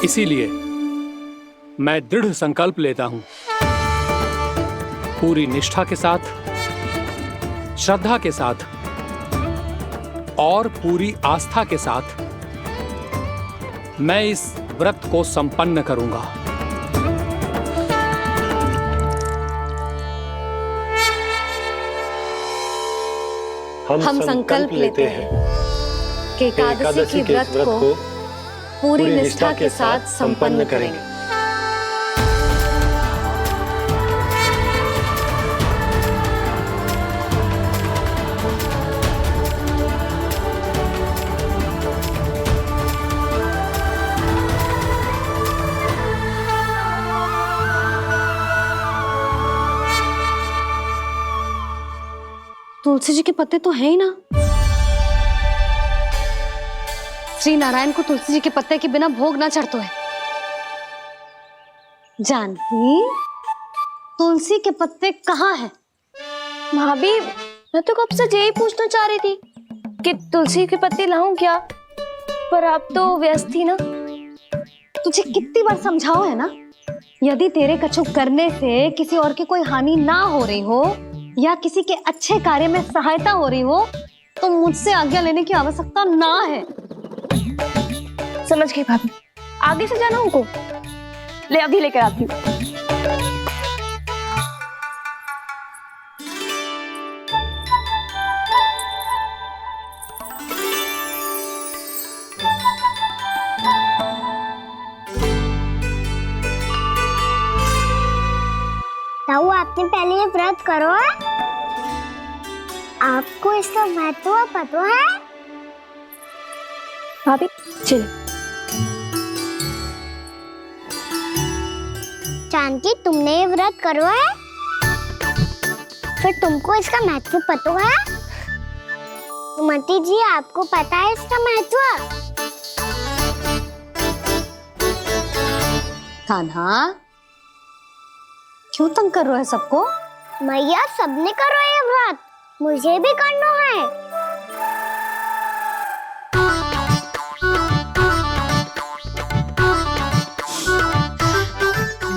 इसीलिए मैं दृढ़ संकल्प लेता हूं, पूरी निष्ठा के साथ, श्रद्धा के साथ और पूरी आस्था के साथ मैं इस व्रत को संपन्न करूंगा। हम संकल्प लेते हैं कि एकादशी के व्रत को पूरी निष्ठा के साथ संपन्न करेंगे। तुलसी जी के पत्ते तो है ही ना। श्री नारायण को तुलसी जी के पत्ते के बिना भोग ना चढ़तो है। जानकी, तुलसी के पत्ते कहाँ हैं? भाभी, मैं तो कब से यही पूछना चाह रही थी कि तुलसी के पत्ते लाऊं क्या, पर आप तो व्यस्त थी ना। तुझे कितनी बार समझाओ है ना, यदि तेरे कछु करने से किसी और की कोई हानि ना हो रही हो या किसी के अच्छे कार्य में सहायता हो रही हो तो मुझसे आज्ञा लेने की आवश्यकता ना है। समझ गई भाभी, आगे से जाना उनको। ले अभी लेकर आती हूँ। ताऊ, आपने पहले ये व्रत करो है? आपको इसका महत्व पता है? भाभी चलो। जानकी, तुमने ये व्रत करो है? फिर तुमको इसका महत्व पता है? सुमति जी, आपको पता है इसका महत्व? कान्हा, क्यों तंग कर रहे हो सबको? मैया, सबने करो ये व्रत, मुझे भी करना है।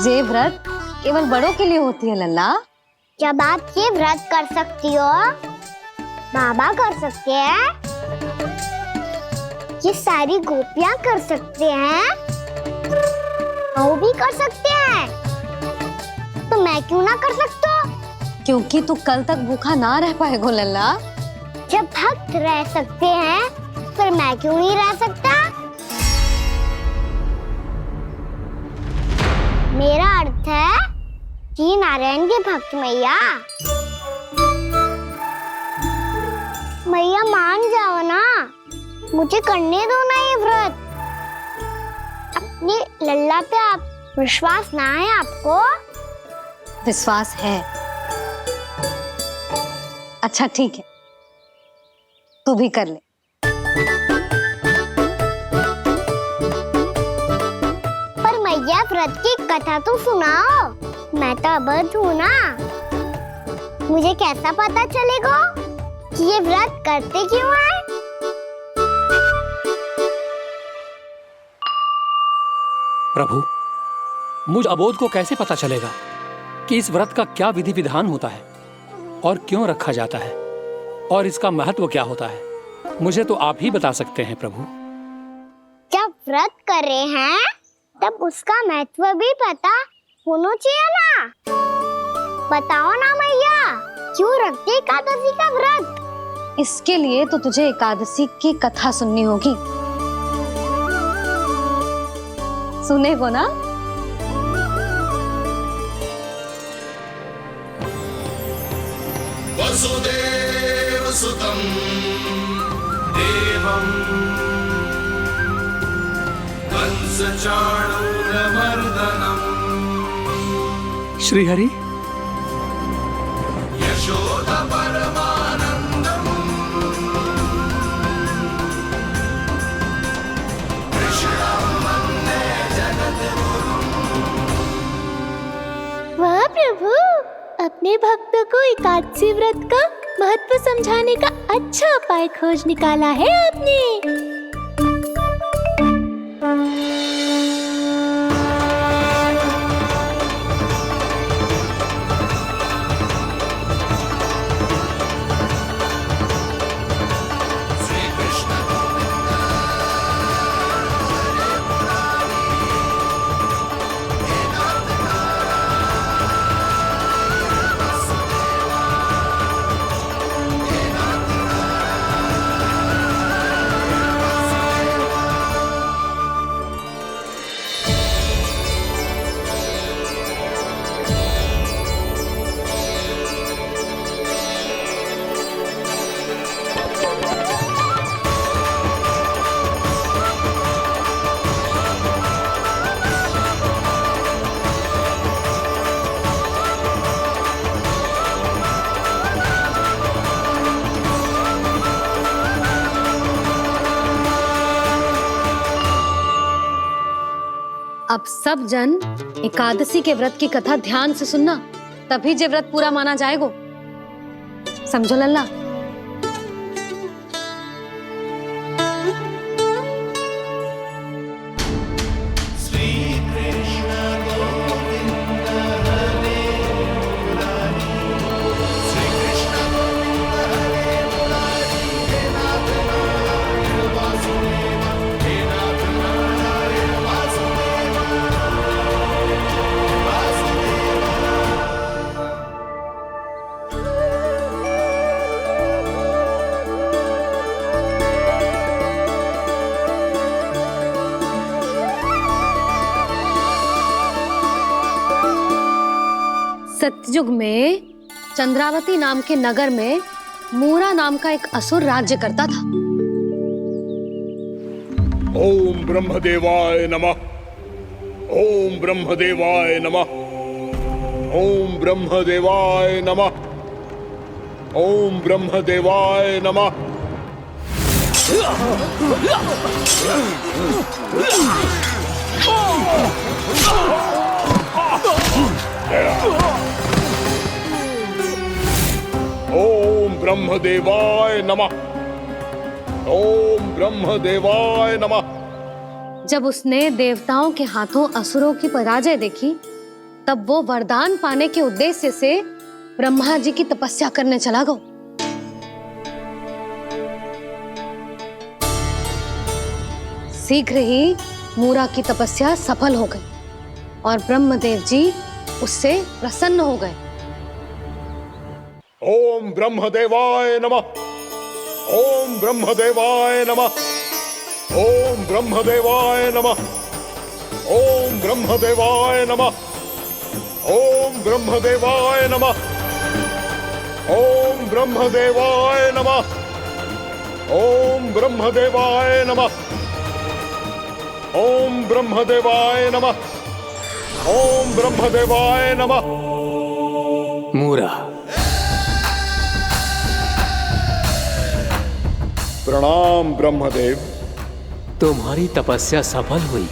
ये व्रत केवल बड़ों के लिए होती है लल्ला। जब आप ये व्रत कर सकती हो, बाबा कर सकते हैं, ये सारी गोपियां कर सकते हैं, वो भी कर सकते हैं, तो मैं क्यों ना कर सकता? क्योंकि तू कल तक भूखा ना रह पाएगा लल्ला। जब भक्त रह सकते हैं, फिर मैं क्यों नहीं रह सकता? मेरा अर्थ है कि नारायण के भक्त मैया, मैया मान जाओ ना, मुझे करने दो ना ये व्रत। अपनी लल्ला पे आप विश्वास ना है आपको? विश्वास है। अच्छा ठीक है, तू भी कर ले। पर मैया व्रत की कथा तो सुनाओ, मैं तो अबध हूँ ना। मुझे कैसा पता चलेगा कि ये व्रत करते क्यों हैं? प्रभु, मुझ अबोध को कैसे पता चलेगा कि इस व्रत का क्या विधि विधान होता है और क्यों रखा जाता है और इसका महत्व क्या होता है? मुझे तो आप ही बता सकते हैं प्रभु। जब व्रत कर रहे हैं तब उसका महत्व भी पता होना चाहिए ना। बताओ ना मैया, क्यों रखते एकादशी का व्रत? इसके लिए तो तुझे एकादशी की कथा सुननी होगी। सुनेगो ना? वसुदेव सुतं देवं कंसचाणूरमर्दनम् श्रीहरि, यशोद परमानन्दम् कृष्णं वन्दे जगद्गुरुम्। वाह प्रभु, अपने भक्तों को एकादशी व्रत का महत्व समझाने का अच्छा उपाय खोज निकाला है आपने। अब सब जन एकादशी के व्रत की कथा ध्यान से सुनना, तभी जे व्रत पूरा माना जाएगा। समझो लल्ला? सतयुग में चंद्रावती नाम के नगर में मूरा नाम का एक असुर राज्य करता था। ओम ब्रह्मदेवाय नमः। ओम ब्रह्मदेवाय नमः। ओम ब्रह्मदेवाय नमः। ओम ब्रह्मदेवाय नमः। ओम ब्रह्मदेवाय नमः। ओम ब्रह्मदेवाय नमः। जब उसने देवताओं के हाथों असुरों की पराजय देखी, तब वो वरदान पाने के उद्देश्य से ब्रह्मा जी की तपस्या करने चला गया। शीघ्र ही मूरा की तपस्या सफल हो गई और ब्रह्मदेव जी उससे प्रसन्न हो गए। ओम ब्रह्मदेवाय नमः। ओम ब्रह्मदेवाय नमः। ओम ब्रह्मदेवाय नमः। ओम ब्रह्मदेवाय नमः। ओम ब्रह्मदेवाय नमः। ओम ब्रह्मदेवाय नमः। ओम ब्रह्मदेवाय नमः। ओम ब्रह्मदेवाय नमः। ओम ब्रह्मदेवाय नमः। मूरा, प्रणाम ब्रह्मदेव। तुम्हारी तपस्या सफल हुई।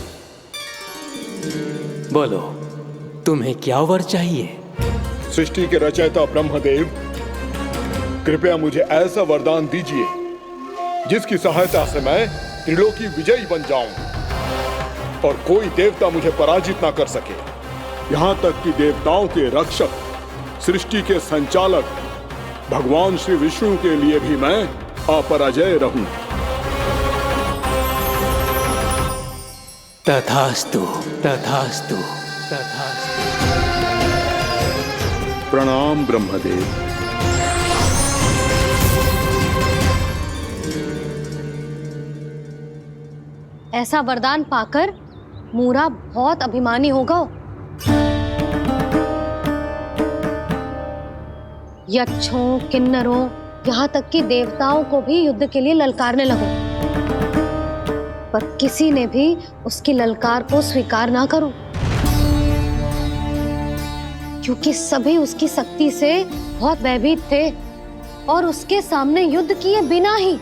बोलो, तुम्हें क्या वर चाहिए? सृष्टि के रचयिता ब्रह्मदेव, कृपया मुझे ऐसा वरदान दीजिए जिसकी सहायता से मैं त्रिलोकी विजयी बन जाऊं और कोई देवता मुझे पराजित ना कर सके। यहां तक कि देवताओं के रक्षक, सृष्टि के संचालक भगवान श्री विष्णु के लिए भी मैं अपराजय रहूं। तथास्तु, तथास्तु, तथास्तु। प्रणाम ब्रह्मदेव। ऐसा वरदान पाकर मूरा बहुत अभिमानी होगा। यक्षों, किन्नरों, यहाँ तक कि देवताओं को भी युद्ध के लिए ललकारने लगा, पर किसी ने भी उसकी ललकार को स्वीकार ना करो, क्योंकि सभी उसकी शक्ति से बहुत भयभीत थे और उसके सामने युद्ध किए बिना ही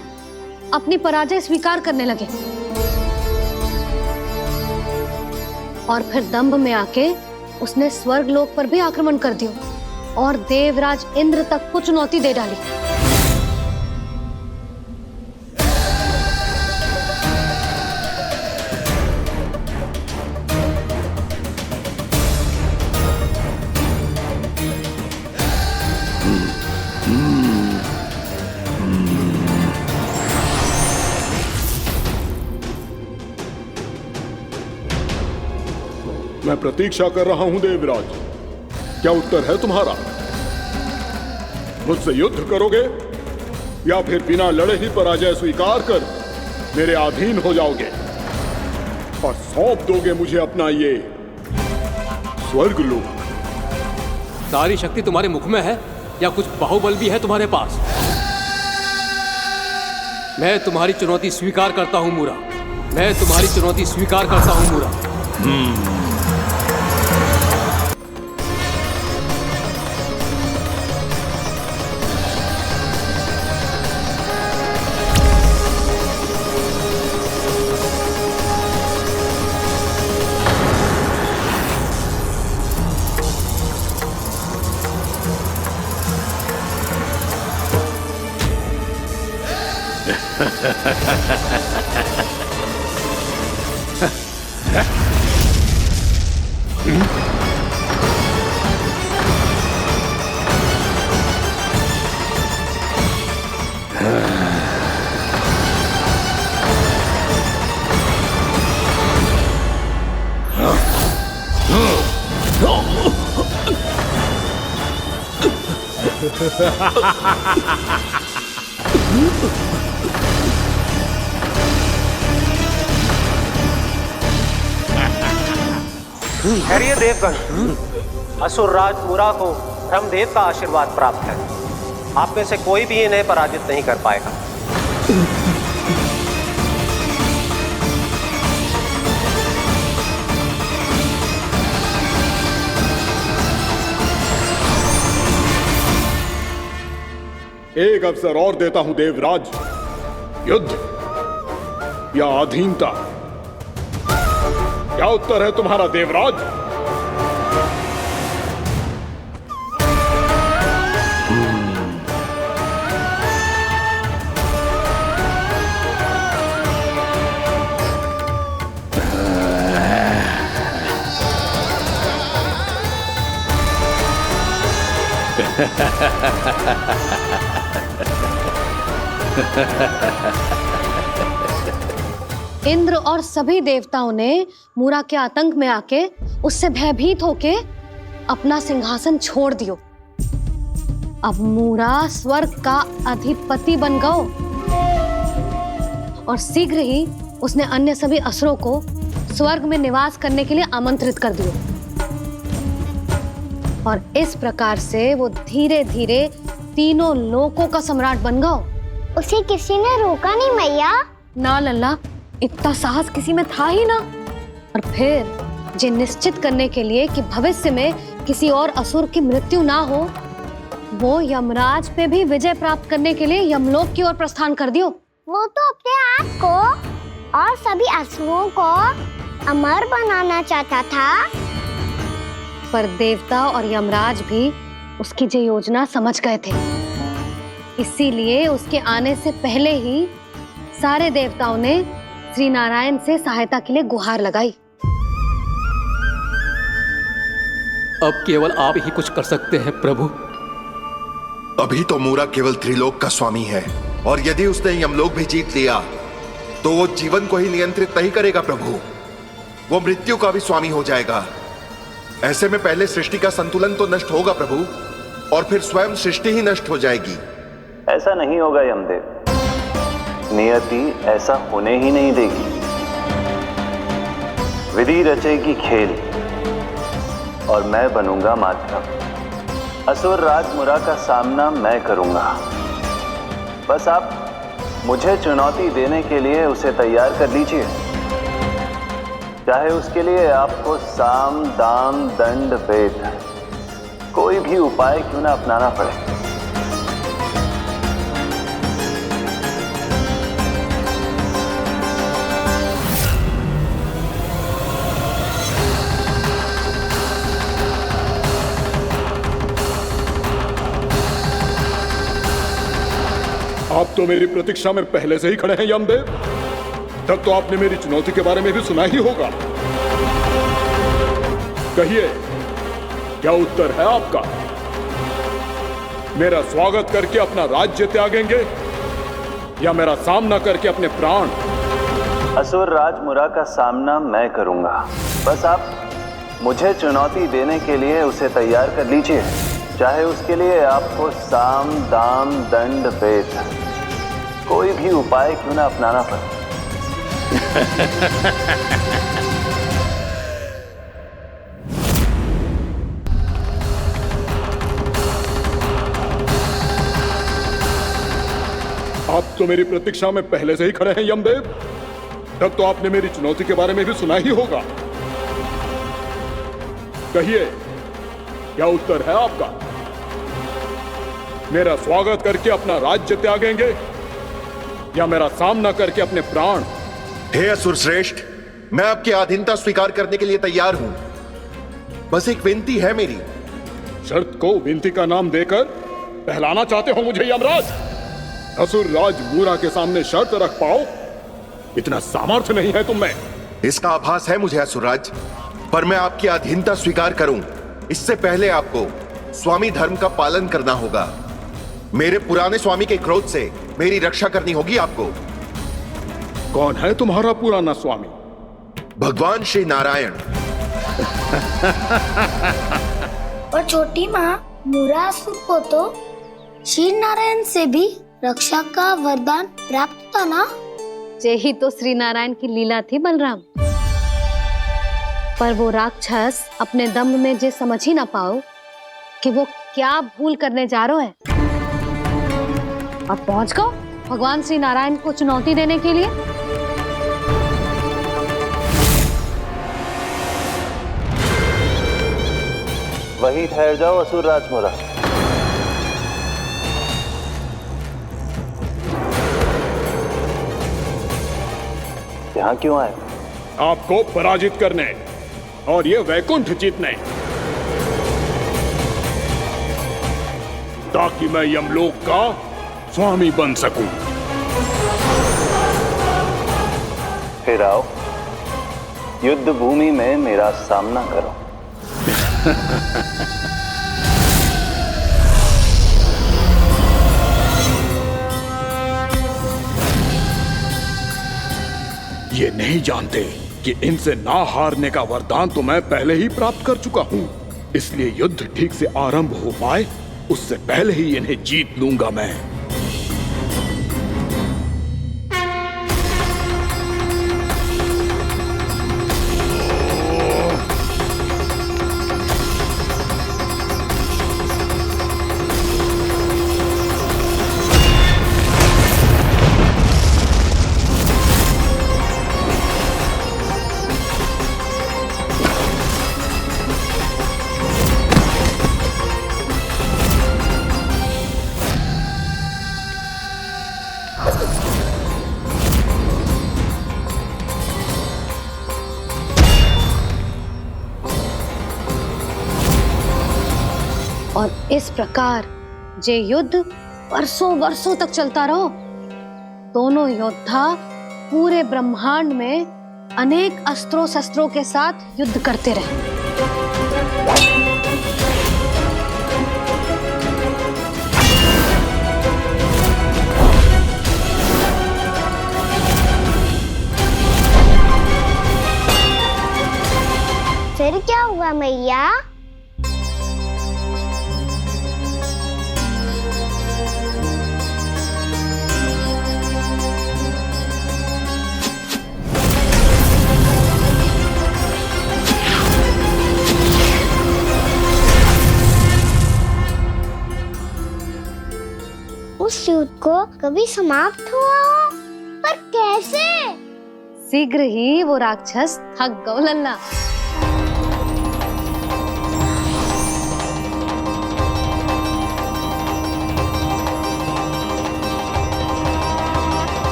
अपनी पराजय स्वीकार करने लगे। और फिर दंभ में आके उसने स्वर्ग लोक पर भी आक्रमण कर दिया और देवराज इंद्र तक को चुनौती दे डाली। मैं प्रतीक्षा कर रहा हूं देवराज, क्या उत्तर है तुम्हारा? मुझसे युद्ध करोगे या फिर बिना लड़े ही पराजय स्वीकार कर मेरे अधीन हो जाओगे और सौंप दोगे मुझे अपना ये स्वर्ग लोक? सारी शक्ति तुम्हारे मुख में है या कुछ बाहुबल भी है तुम्हारे पास? मैं तुम्हारी चुनौती स्वीकार करता हूं मूरा, मैं तुम्हारी चुनौती स्वीकार करता हूं मूरा। ठहरिए देवगण, असुर राज मूरा को ब्रह्मदेव का आशीर्वाद प्राप्त है। आप में से कोई भी इन्हें पराजित नहीं कर पाएगा। एक अवसर और देता हूं देवराज, युद्ध या अधीनता, क्या उत्तर है तुम्हारा देवराज? इंद्र और सभी देवताओं ने मूरा के आतंक में आके उससे भयभीत होके अपना सिंहासन छोड़ दियो। अब मूरा स्वर्ग का अधिपति बन गयो और शीघ्र ही उसने अन्य सभी असुरों को स्वर्ग में निवास करने के लिए आमंत्रित कर दियो। और इस प्रकार से वो धीरे धीरे तीनों लोकों का सम्राट बन गयो। उसे किसी ने रोका नहीं मैया? ना लल्ला, इतना साहस किसी में था ही ना। और फिर जे निश्चित करने के लिए कि भविष्य में किसी और असुर की मृत्यु ना हो, वो यमराज पे भी विजय प्राप्त करने के लिए यमलोक की ओर प्रस्थान कर दियो। वो तो अपने आप को और सभी असुरों को अमर बनाना चाहता था। पर देवता और यमराज भी उसकी जो योजना समझ गए थे, इसीलिए उसके आने से पहले ही सारे देवताओं ने श्री नारायण से सहायता के लिए गुहार लगाई। अब केवल आप ही कुछ कर सकते हैं प्रभु। अभी तो मूरा केवल त्रिलोक का स्वामी है, और यदि उसने यमलोक भी जीत लिया तो वो जीवन को ही नियंत्रित नहीं करेगा प्रभु, वो मृत्यु का भी स्वामी हो जाएगा। ऐसे में पहले सृष्टि का संतुलन तो नष्ट होगा प्रभु, और फिर स्वयं सृष्टि ही नष्ट हो जाएगी। ऐसा नहीं होगा यमदेव, नियति ऐसा होने ही नहीं देगी। विधि रचेगी खेल और मैं बनूंगा माध्यम। असुर राज मुरा का सामना मैं करूंगा। बस आप मुझे चुनौती देने के लिए उसे तैयार कर लीजिए, चाहे उसके लिए आपको साम दाम दंड भेद कोई भी उपाय क्यों ना अपनाना पड़े। आप तो मेरी प्रतीक्षा में पहले से ही खड़े हैं यमदेव। तब तो आपने मेरी चुनौती के बारे में भी सुना ही होगा। कहिए, क्या उत्तर है आपका? मेरा स्वागत करके अपना राज्य त्यागेंगे या मेरा सामना करके अपने प्राण? असुर राज मुरा का सामना मैं करूंगा। बस आप मुझे चुनौती देने के लिए उसे तैयार कर लीजिए, चाहे उसके लिए आपको साम दाम दंड भेद कोई भी उपाय क्यों ना अपनाना पड़े। आप तो मेरी प्रतीक्षा में पहले से ही खड़े हैं यमदेव। तब तो आपने मेरी चुनौती के बारे में भी सुना ही होगा। कहिए, क्या उत्तर है आपका? मेरा स्वागत करके अपना राज्य त्यागेंगे या मेरा सामना करके अपने प्राण? हे असुर श्रेष्ठ, मैं आपकी अधीनता स्वीकार करने के लिए तैयार हूं। बस एक विनती है मेरी। शर्त को विनती का नाम देकर पहलाना चाहते हो मुझे यमराज? असुर राज मूरा के सामने शर्त रख पाओ, इतना सामर्थ्य नहीं है तुम में। इसका आभास है मुझे असुरराज, पर मैं आपकी अधीनता स्वीकार करूं इससे पहले आपको स्वामी धर्म का पालन करना होगा। मेरे पुराने स्वामी के क्रोध से मेरी रक्षा करनी होगी आपको। कौन है तुम्हारा पुराना स्वामी? भगवान श्री नारायण। और छोटी माँ मूरासुर को तो श्री नारायण से भी रक्षा का वरदान प्राप्त था ना? यही तो श्री नारायण की लीला थी बलराम। पर वो राक्षस अपने दम में जे समझ ही ना पाओ कि वो क्या भूल करने जा रहा है। अब पहुंच गो भगवान श्री नारायण को चुनौती देने के लिए। वही ठहर जाओ असुर राज मुरा। यहाँ क्यों आए? आपको पराजित करने और ये वैकुंठ जीतने, ताकि मैं यमलोक का स्वामी बन सकूं। फिर आओ, युद्ध भूमि में मेरा सामना करो। ये नहीं जानते कि इनसे ना हारने का वरदान तो मैं पहले ही प्राप्त कर चुका हूं, इसलिए युद्ध ठीक से आरंभ हो पाए उससे पहले ही इन्हें जीत लूंगा मैं। और इस प्रकार ये युद्ध वर्षों वर्षों तक चलता रहो। दोनों योद्धा पूरे ब्रह्मांड में अनेक अस्त्रों शस्त्रों के साथ युद्ध करते रहे। फिर क्या हुआ मैया? उस युद्ध को कभी समाप्त हुआ हो, पर कैसे? शीघ्र ही वो राक्षस थक गौ लल्ला।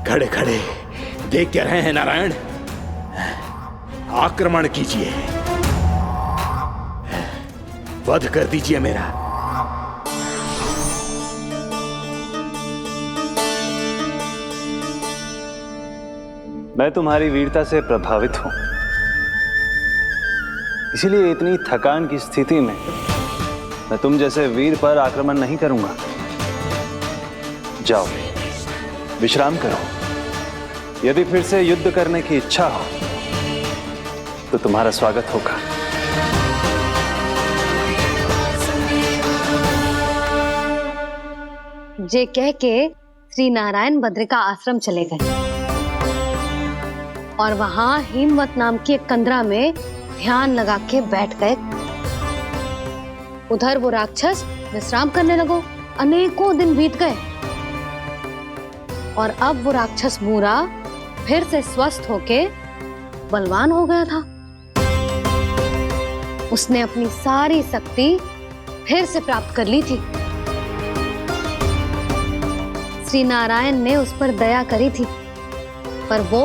खड़े खड़े देख क्या रहे हैं नारायण? आक्रमण कीजिए, वध कर दीजिए मेरा। मैं तुम्हारी वीरता से प्रभावित हूं, इसीलिए इतनी थकान की स्थिति में मैं तुम जैसे वीर पर आक्रमण नहीं करूंगा। जाओ विश्राम करो। यदि फिर से युद्ध करने की इच्छा हो तो तुम्हारा स्वागत होगा। जे कह के श्री नारायण बद्रिका आश्रम चले गए और वहां हिमवत नाम की एक कंदरा में ध्यान लगा के बैठ गए। उधर वो राक्षस विश्राम करने लगो। अनेकों दिन बीत गए और अब वो राक्षस मूरा फिर से स्वस्थ होके बलवान हो गया था। उसने अपनी सारी शक्ति फिर से प्राप्त कर ली थी। श्री नारायण ने उस पर दया करी थी, पर वो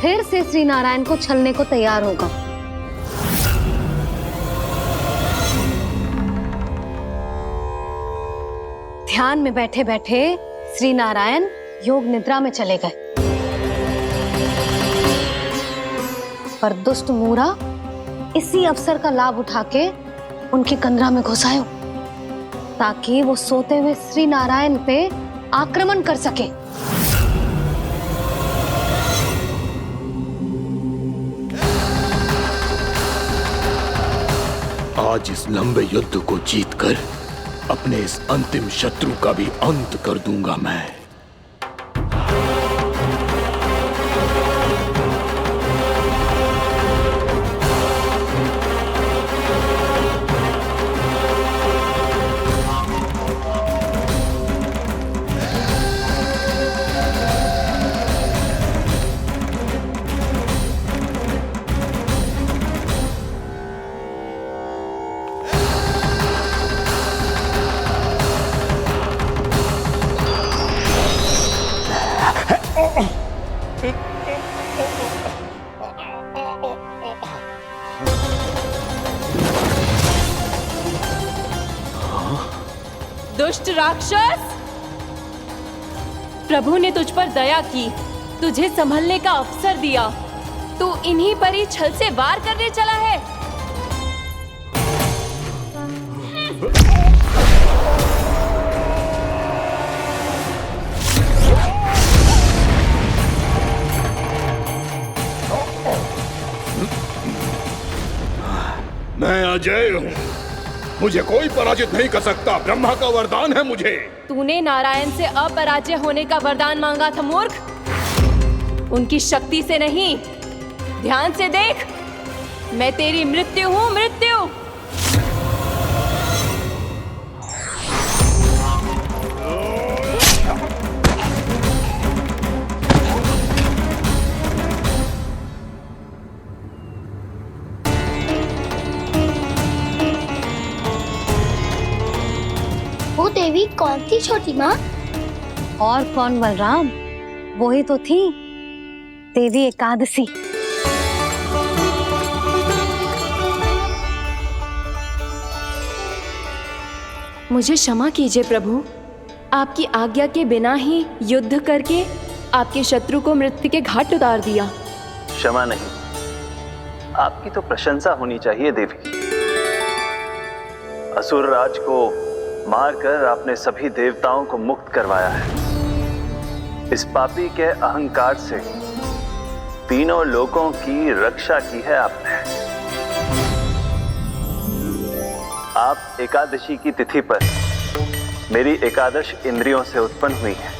फिर से श्री नारायण को छलने को तैयार होगा। ध्यान में बैठे बैठे श्री नारायण योग निद्रा में चले गए, पर दुष्ट मूरा इसी अवसर का लाभ उठा के उनकी कंदरा में घुस आयो ताकि वो सोते हुए श्री नारायण पे आक्रमण कर सके। आज इस लंबे युद्ध को जीतकर अपने इस अंतिम शत्रु का भी अंत कर दूंगा मैं। दुष्ट राक्षस, प्रभु ने तुझ पर दया की, तुझे संभलने का अवसर दिया। तू इन्हीं पर ही छल से वार करने चला है। मैं अजय हूँ, मुझे कोई पराजित नहीं कर सकता। ब्रह्मा का वरदान है मुझे। तूने नारायण से अपराजय होने का वरदान मांगा था मूर्ख, उनकी शक्ति से नहीं। ध्यान से देख, मैं तेरी मृत्यु हूं, मृत्यु। वो देवी कौन थी छोटी माँ? और कौन बलराम, वो ही तो थी देवी एकादशी। मुझे क्षमा कीजिए प्रभु, आपकी आज्ञा के बिना ही युद्ध करके आपके शत्रु को मृत्यु के घाट उतार दिया। क्षमा नहीं, आपकी तो प्रशंसा होनी चाहिए देवी। असुर राज को मारकर आपने सभी देवताओं को मुक्त करवाया है। इस पापी के अहंकार से तीनों लोकों की रक्षा की है आपने। आप एकादशी की तिथि पर मेरी एकादश इंद्रियों से उत्पन्न हुई हैं।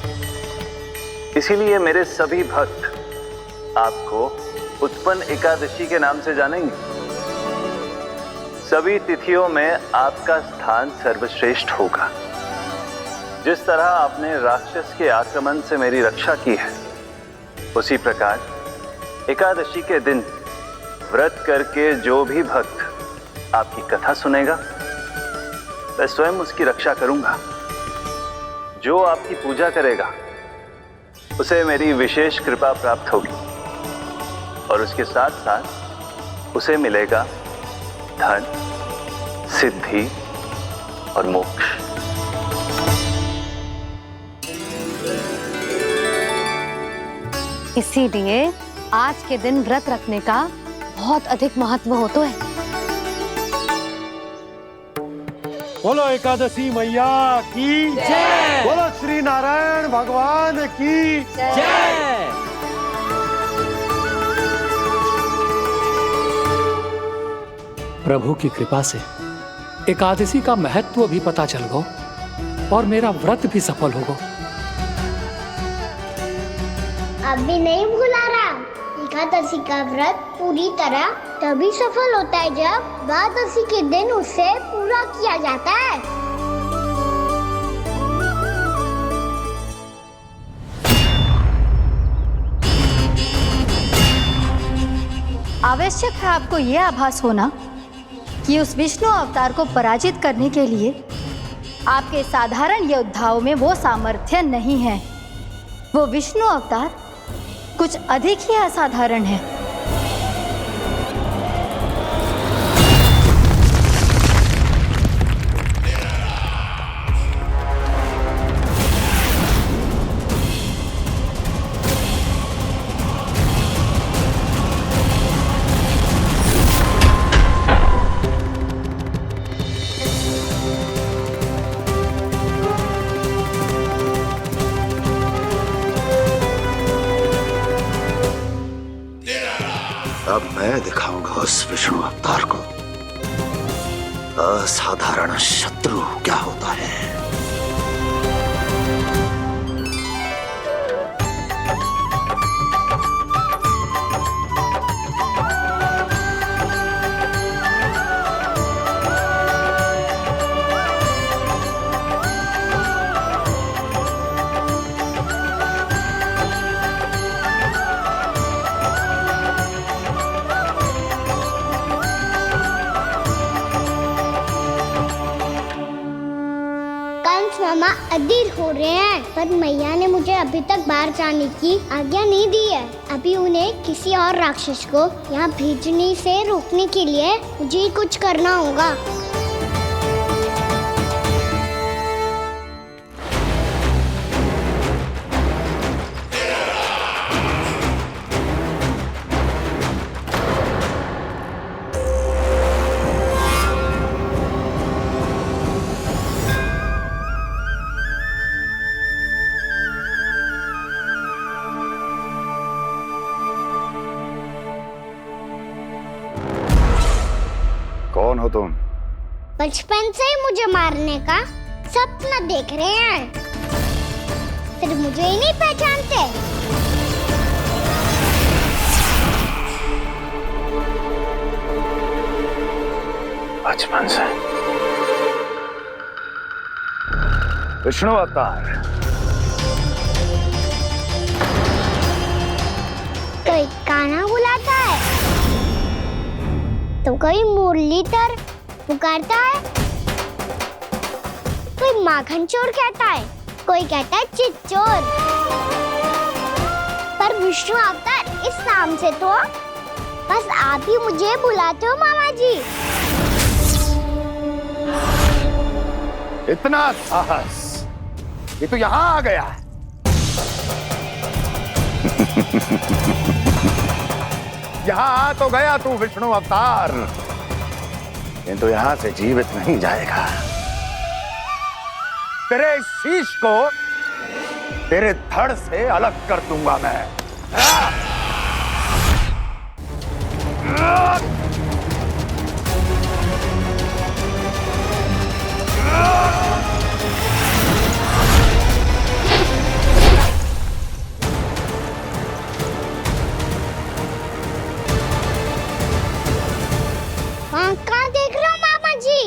इसीलिए मेरे सभी भक्त आपको उत्पन्न एकादशी के नाम से जानेंगे। सभी तिथियों में आपका स्थान सर्वश्रेष्ठ होगा। जिस तरह आपने राक्षस के आक्रमण से मेरी रक्षा की है, उसी प्रकार एकादशी के दिन व्रत करके जो भी भक्त आपकी कथा सुनेगा, मैं स्वयं उसकी रक्षा करूंगा। जो आपकी पूजा करेगा उसे मेरी विशेष कृपा प्राप्त होगी और उसके साथ साथ उसे मिलेगा धन, सिद्धि और मोक्ष। इसीलिए आज के दिन व्रत रखने का बहुत अधिक महत्व होता है। बोलो एकादशी मैया की जय। बोलो श्री नारायण भगवान की जय। प्रभु की कृपा से एकादशी का महत्व भी पता चल गो और मेरा व्रत भी सफल हो गो। अभी नहीं भूला राम, एकादशी का व्रत पूरी तरह तभी सफल होता है जब द्वादशी के दिन उसे पूरा किया जाता है। आवश्यक है आपको यह आभास होना कि उस विष्णु अवतार को पराजित करने के लिए आपके साधारण योद्धाओं में वो सामर्थ्य नहीं है। वो विष्णु अवतार कुछ अधिक ही असाधारण है। अब मैं दिखाऊंगा उस विष्णु अवतार को असाधारण शत्रु क्या होता है। मामा अधीर हो रहे हैं, पर मैया ने मुझे अभी तक बाहर जाने की आज्ञा नहीं दी है। अभी उन्हें किसी और राक्षस को यहाँ भेजने से रोकने के लिए मुझे ही कुछ करना होगा। कौन हो तुम? बचपन से ही मुझे मारने का सपना देख रहे हैं, सिर्फ मुझे ही नहीं पहचानते। बचपन से विष्णु अवतार। कोई कान्हा बुलाता है तो कोई मुरलीधर पुकारता है, कोई माखन चोर कहता है, कोई कहता है चिच्चोर। पर विष्णु अवतार इस नाम से तो बस आप ही मुझे बुलाते हो मामा जी। इतना साहस कि तू यहां आ गया है। यहां आ तो गया तू विष्णु अवतार, किंतु यहां से जीवित नहीं जाएगा। तेरे शीश को तेरे धड़ से अलग कर दूंगा मैं। कहाँ देख रहे हो मामा जी?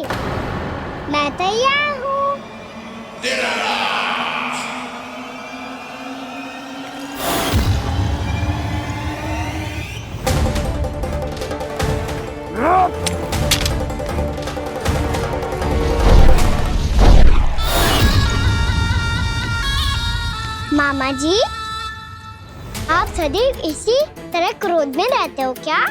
मैं तैयार हूँ। मामा जी, आप सदैव इसी तरह क्रोध में रहते हो क्या?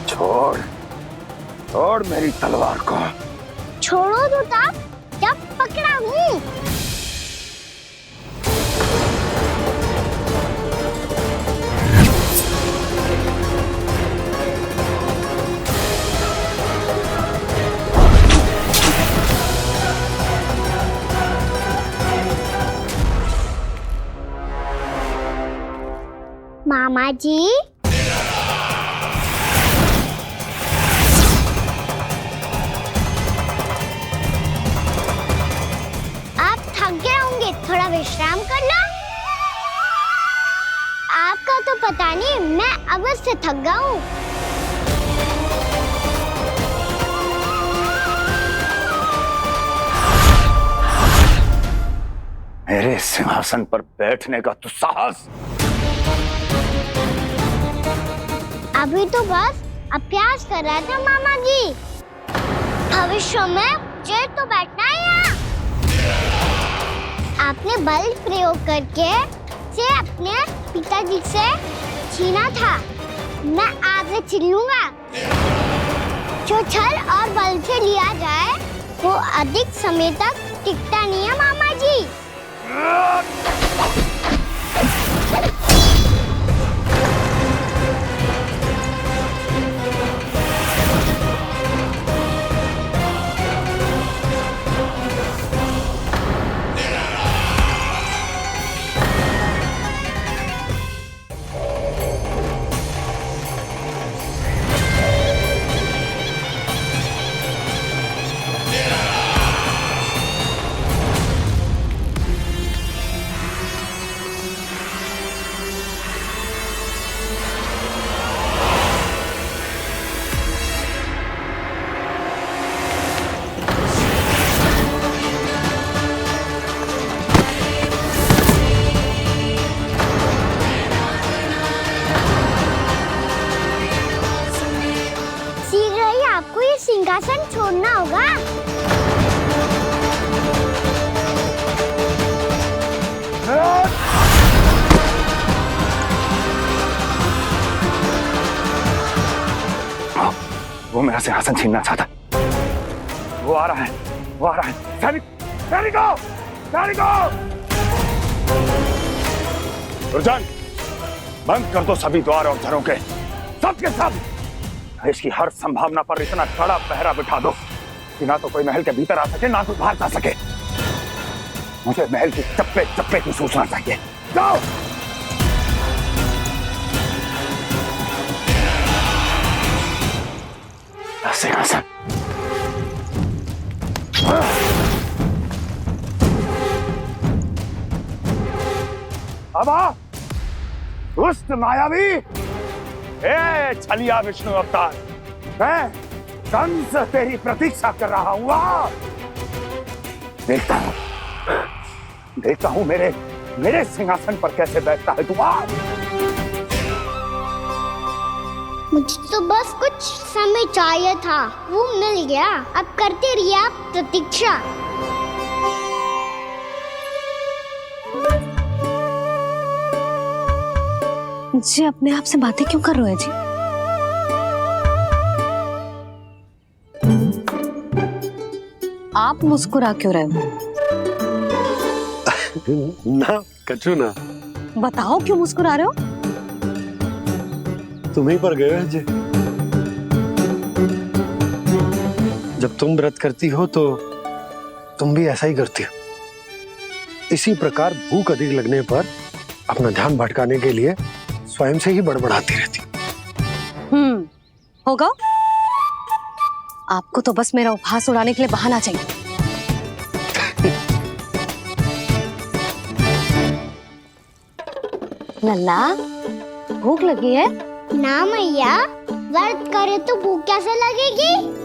छोड़ छोड़ मेरी तलवार को। छोड़ो तो तब जब पकड़ा हूँ। मामा जी, थोड़ा विश्राम कर लो। आपका तो पता नहीं, मैं अवश्य थक गया हूँ। मेरे सिंहासन पर बैठने का तू साहस? अभी तो बस अभ्यास कर रहा था मामा जी। भविष्य में मुझे तो बैठना है यहाँ। आपने बल प्रयोग करके से अपने पिताजी से छीना था, मैं आपसे छीन लूंगा। जो छल और बल से लिया जाए वो अधिक समय तक टिकता नहीं है मामा जी। सिंहासन छोड़ना होगा। वो मेरा सिंहासन छीनना चाहता। वो आ रहा है, वो आ रहा है। सैनिकों, दुर्जन, बंद कर दो सभी द्वार और झरों के, सब के सब। इसकी हर संभावना पर इतना कड़ा पहरा बिठा दो कि ना तो कोई महल के भीतर आ सके, ना तो बाहर जा सके। मुझे महल की चप्पे चप्पे की सूचना चाहिए। जाओ। सिंहासन। अब आ, दुष्ट मायावी, ए छलिया विष्णु अवतार, मैं कंस तेरी प्रतीक्षा कर रहा हूँ। देखता हूँ मेरे सिंहासन पर कैसे बैठता है तू। मुझे तो बस कुछ समय चाहिए था, वो मिल गया। अब करते रहिए आप प्रतीक्षा। जी अपने आप से बातें क्यों कर रहे हैं जी? आप मुस्कुरा क्यों रहे हो? ना कचू ना। बताओ क्यों मुस्कुरा रहे हो? तुम ही पर गए जी। जब तुम व्रत करती हो तो तुम भी ऐसा ही करती हो। इसी प्रकार भूख अधिक लगने पर अपना ध्यान भटकाने के लिए स्वयं से ही बड़बड़ाती रहती। होगा। आपको तो बस मेरा उपहास उड़ाने के लिए बहाना चाहिए। लल्ला भूख लगी है? ना मैया, व्रत करे तो भूख कैसे लगेगी?